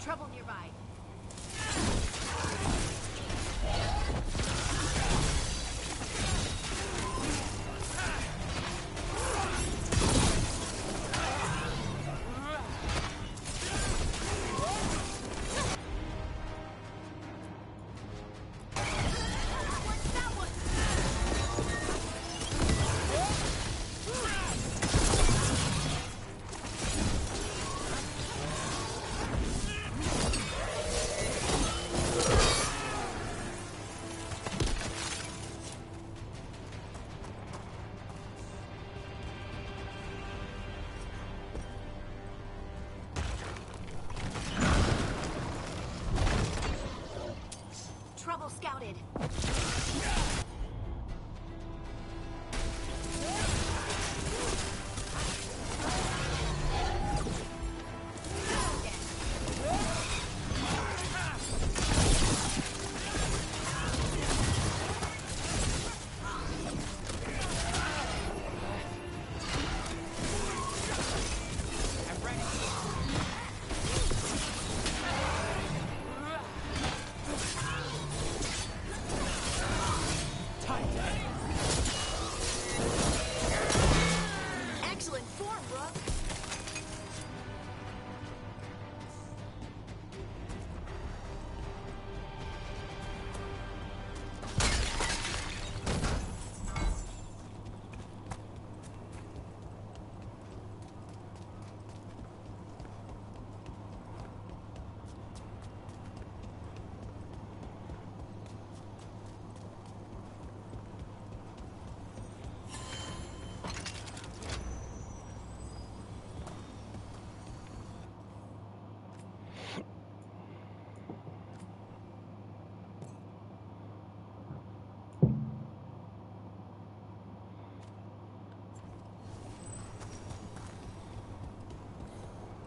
Trouble nearby. Trouble scouted. Excellent form, Rook.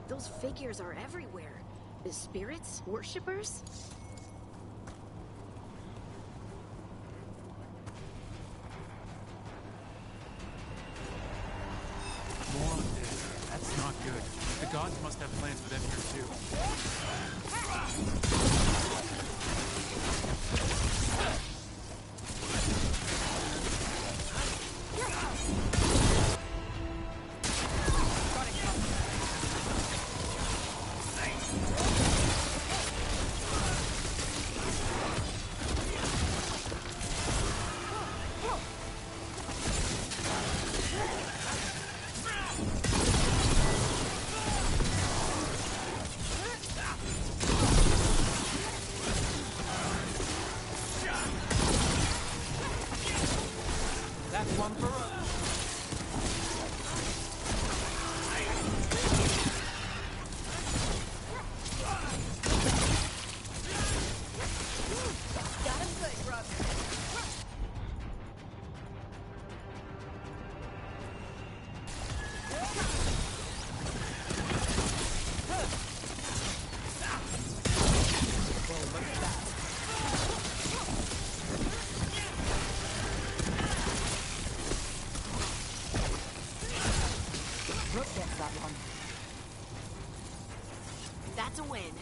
Those figures are everywhere. The spirits? Worshippers? More undead. That's not good. The gods must have plans for them here too. one for us. Got him good, Rook. Rook gets that one. That's a win.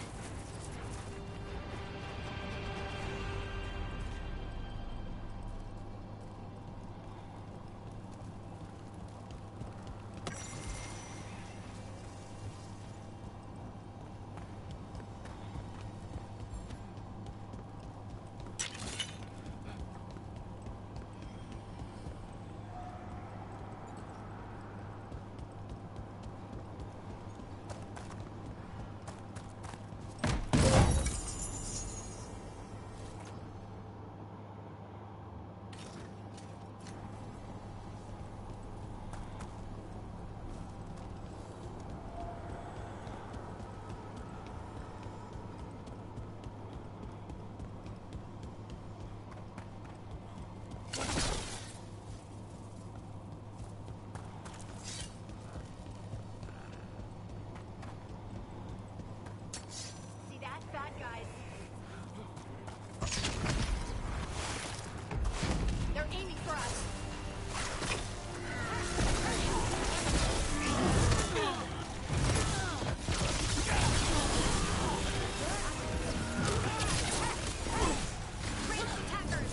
See that? Bad guys. They're aiming for us. Ranged attackers.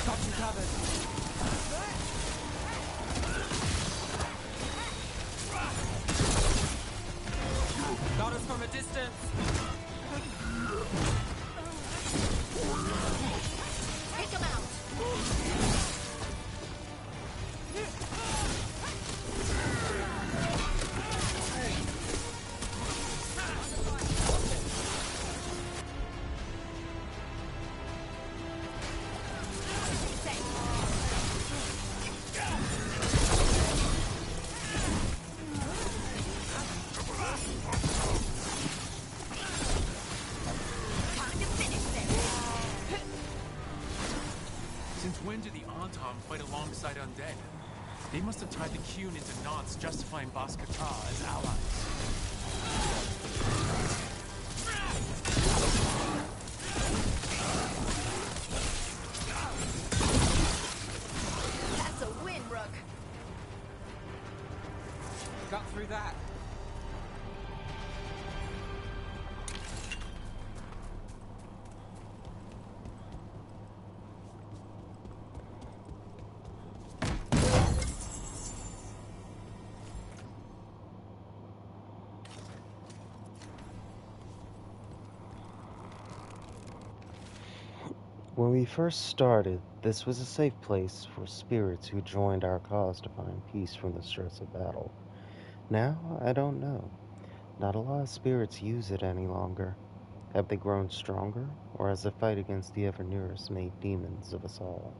Got you covered. Got us from a distance. Take them out. Since when do the Antom fight alongside undead? They must have tied the Qun into knots, justifying Bas Kata as allies. That's a win, Rook. Got through that. When we first started, this was a safe place for spirits who joined our cause to find peace from the stress of battle. Now, I don't know. Not a lot of spirits use it any longer. Have they grown stronger, or has the fight against the Evernurus made demons of us all?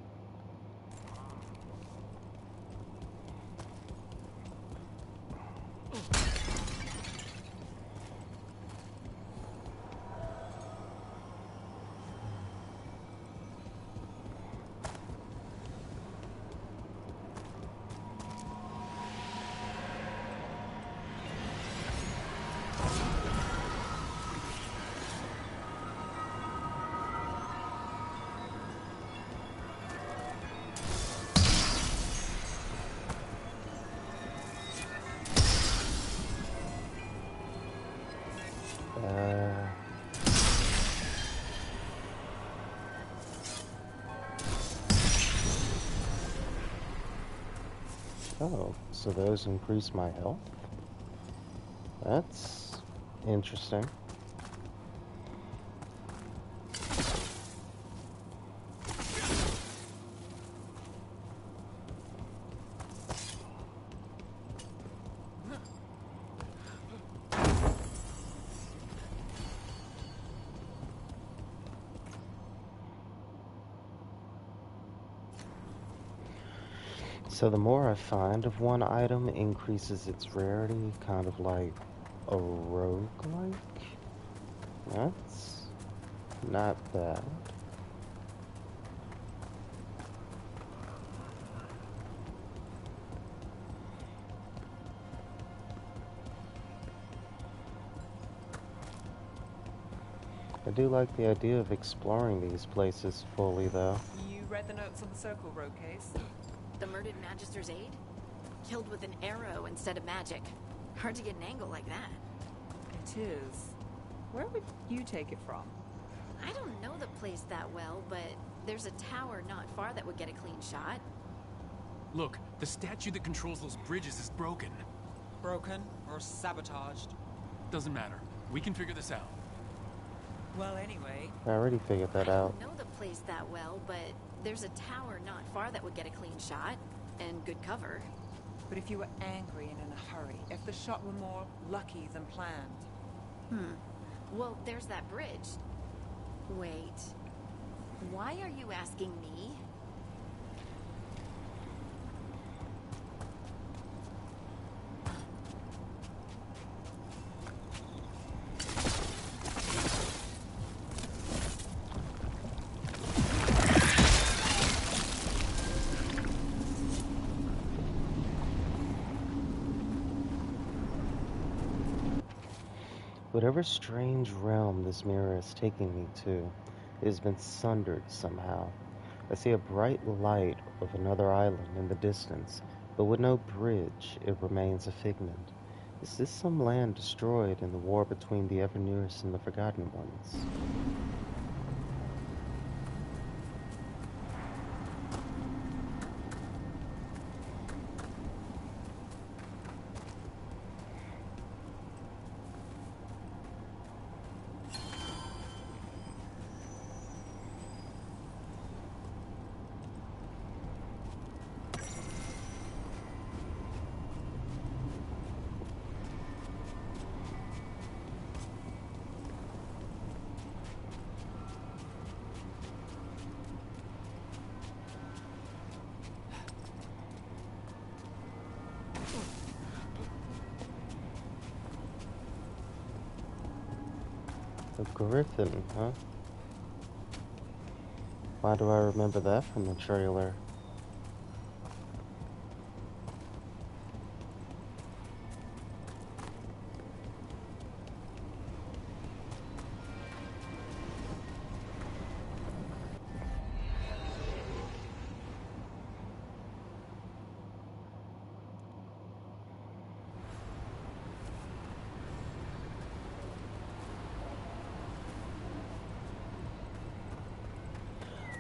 Oh, so those increase my health? That's interesting. So the more I find of one item increases its rarity, kind of like a roguelike. That's not bad. I do like the idea of exploring these places fully, though. You read the notes on the Circle Road case? The murdered Magister's aide? Killed with an arrow instead of magic. Hard to get an angle like that. It is. Where would you take it from? I don't know the place that well, but there's a tower not far that would get a clean shot. Look, the statue that controls those bridges is broken. Broken or sabotaged? Doesn't matter. We can figure this out. Well, anyway... I already figured that out. I don't know the place that well, but there's a tower not far that would get a clean shot. And good cover. But if you were angry and in a hurry, if the shot were more lucky than planned... Well, there's that bridge. Wait. Why are you asking me? Whatever strange realm this mirror is taking me to, it has been sundered somehow. I see a bright light of another island in the distance, but with no bridge, it remains a figment. Is this some land destroyed in the war between the Ever-Nearest and the Forgotten Ones? A griffin, huh? Why do I remember that from the trailer?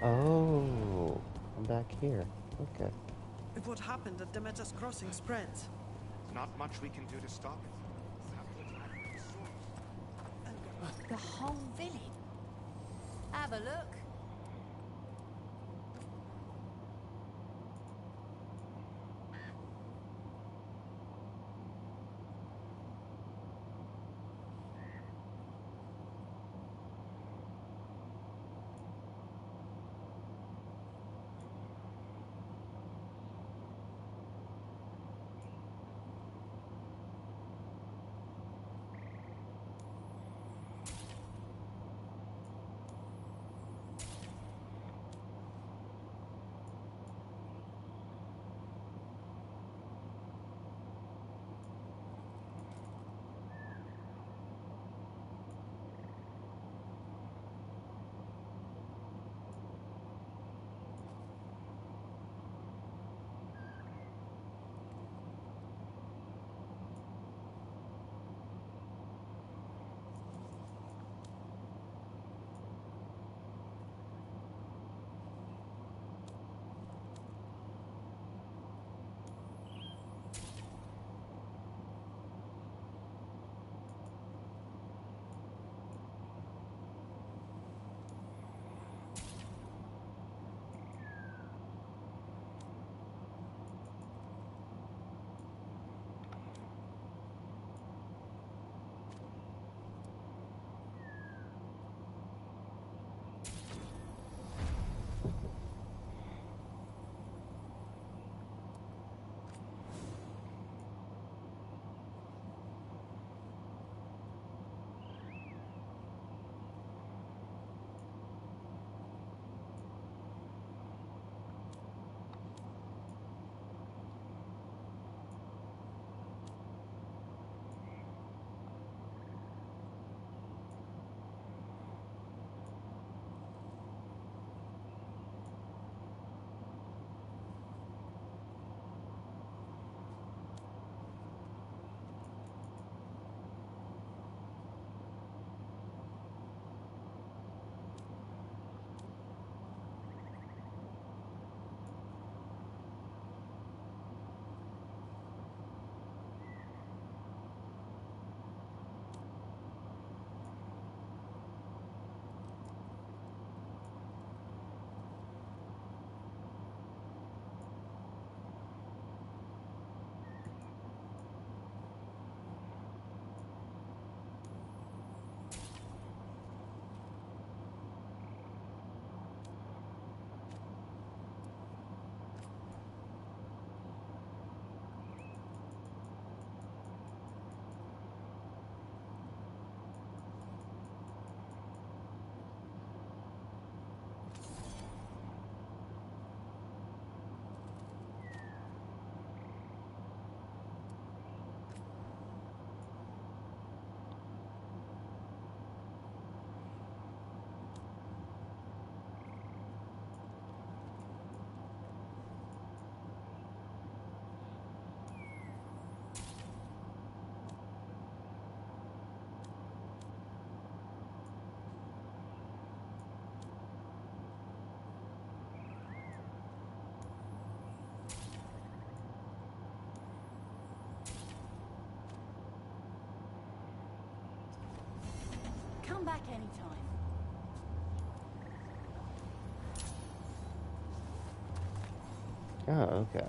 Oh, I'm back here. Okay. If what happened at Demeter's Crossing spreads, Not much we can do to stop it. The whole village. Have a look. back anytime. Oh, okay.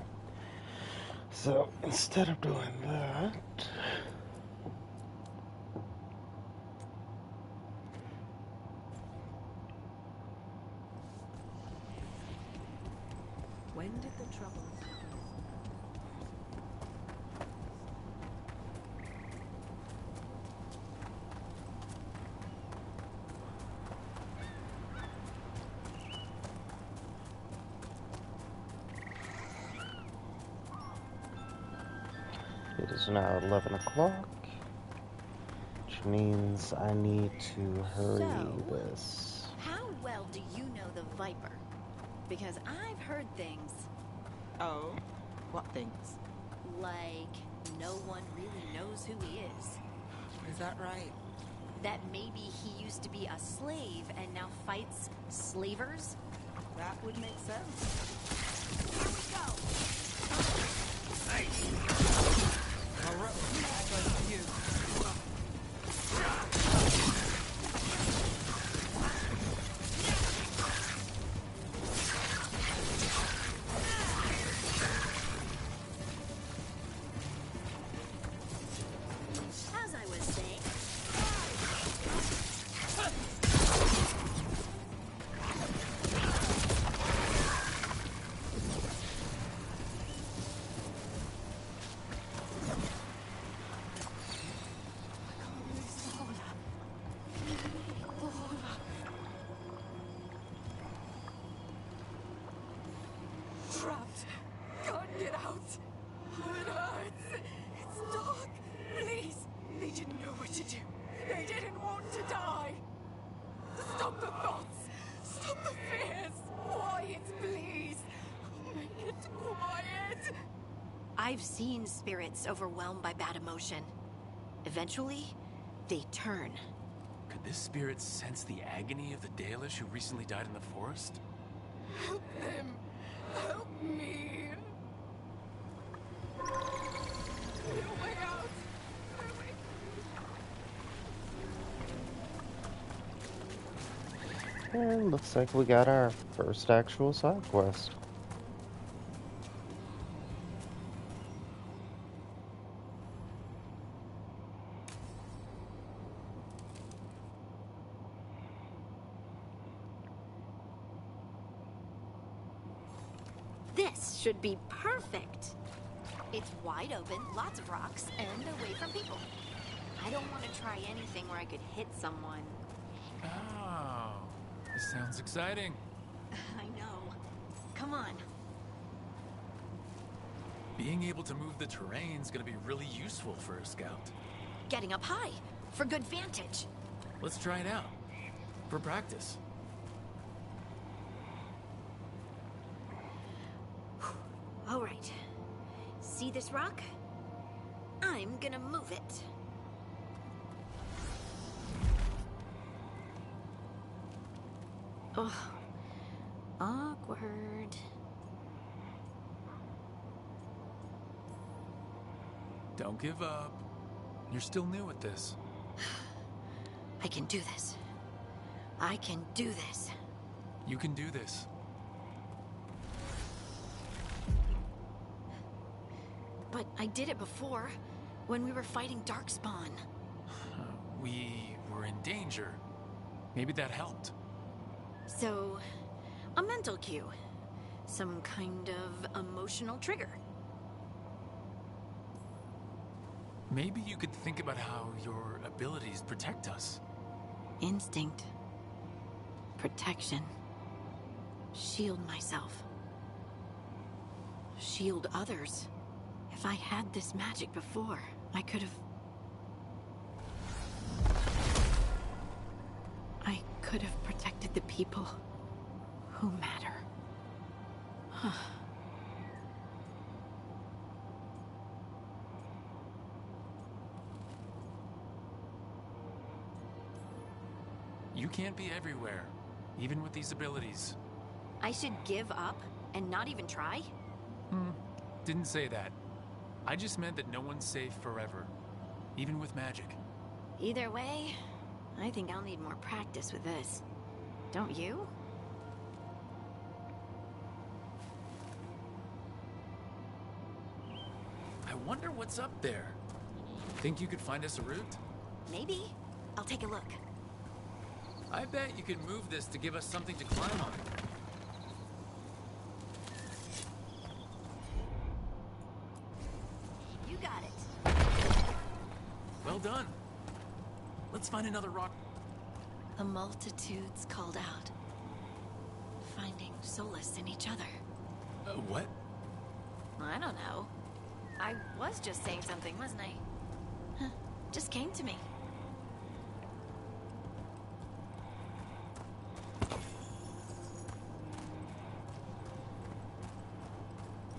So instead of doing that, When did the troubles it is now 11 o'clock, which means I need to hurry this. How well do you know the Viper? Because I've heard things. Oh? What things? Like, no one really knows who he is. Is that right? That maybe he used to be a slave and now fights slavers? That would make sense. Here we go! As I was saying, Trapped. Can't get out. It hurts. It's dark. Please. They didn't know what to do. They didn't want to die. Stop the thoughts. Stop the fears. Quiet, please. Make it quiet. I've seen spirits overwhelmed by bad emotion. Eventually, they turn. Could this spirit sense the agony of the Dalish who recently died in the forest? Help them. Help me. No way out. And looks like we got our first actual side quest. This should be perfect. It's wide open, lots of rocks, and away from people. I don't want to try anything where I could hit someone. Oh, this sounds exciting. I know. Come on. Being able to move the terrain's gonna be really useful for a scout. Getting up high, for good vantage. Let's try it out. For practice. All right. See this rock? I'm gonna move it. Oh, awkward. Don't give up. You're still new at this. I can do this. I can do this. You can do this. But I did it before, when we were fighting Darkspawn. We were in danger. Maybe that helped. So, a mental cue. Some kind of emotional trigger. Maybe you could think about how your abilities protect us. Instinct. Protection. Shield myself. Shield others. If I had this magic before, I could have... I could have protected the people who matter. You can't be everywhere, even with these abilities. I should give up and not even try? Didn't say that. I just meant that no one's safe forever, even with magic. Either way, I think I'll need more practice with this. Don't you? I wonder what's up there. Think you could find us a route? Maybe. I'll take a look. I bet you could move this to give us something to climb on. You got it. Well done. Let's find another rock. The multitudes called out, finding solace in each other. What? I don't know. I was just saying something, wasn't I? Huh. Just came to me.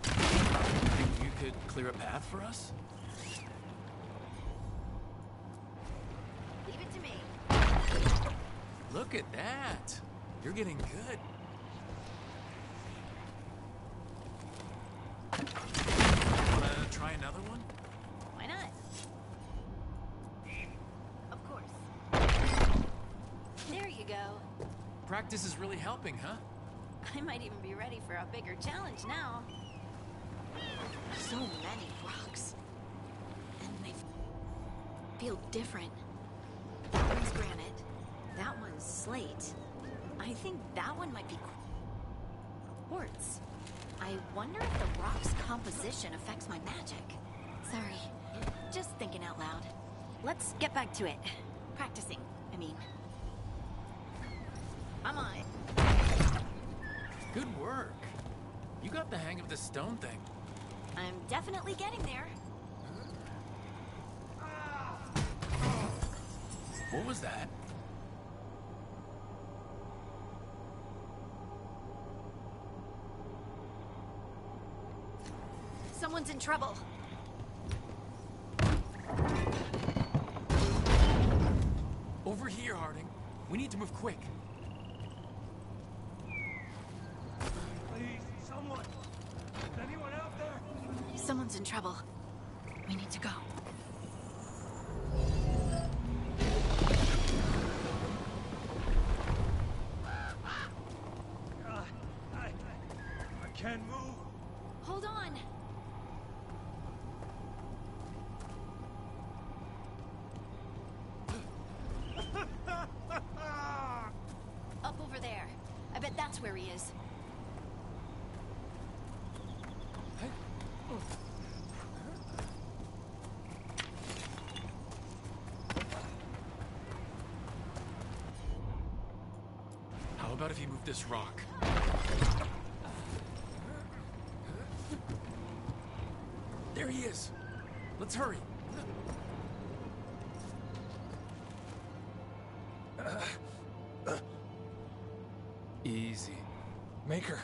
Think you could clear a path for us? Leave it to me. Look at that. You're getting good. Wanna try another one? Why not? Of course. There you go. Practice is really helping, huh? I might even be ready for a bigger challenge now. So many rocks. And they feel different. That one's granite. That one's slate. I think that one might be quartz. I wonder if the rock's composition affects my magic. Sorry, just thinking out loud. Let's get back to it. Practicing, I mean. I'm on it. Good work. You got the hang of this stone thing. I'm definitely getting there. What was that? Someone's in trouble. Over here, Harding. We need to move quick. Please, someone! Is anyone out there? Someone's in trouble. We need to go. I can't move. Hold on. Up over there. I bet that's where he is. How about if you move this rock? There he is. Let's hurry. Easy. Maker,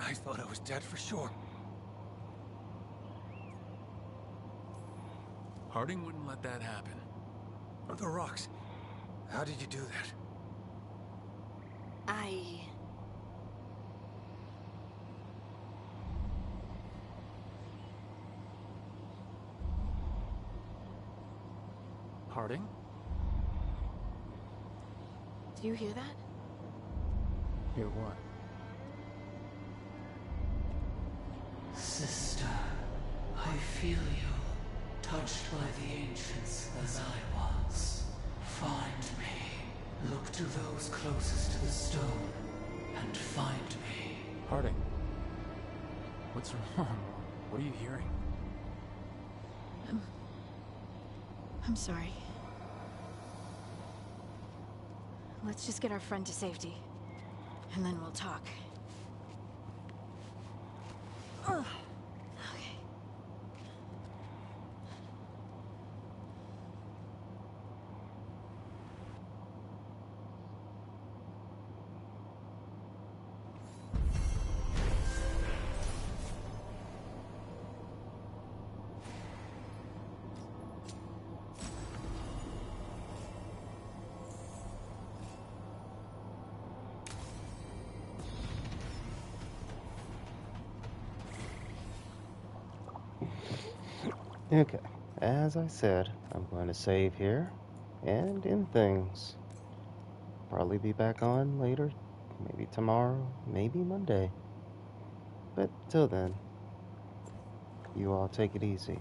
I thought I was dead for sure. Harding wouldn't let that happen. The rocks. How did you do that? Harding? Do you hear that? Hear what? Sister, I feel you, touched by the ancients as I was. Find me. Look to those closest to the stone, and find me. Harding. What's wrong? What are you hearing? I'm sorry. Let's just get our friend to safety, and then we'll talk. Ugh. Okay. Okay, as I said, I'm going to save here. and end things. Probably be back on later, maybe tomorrow, maybe Monday. But till then, you all take it easy.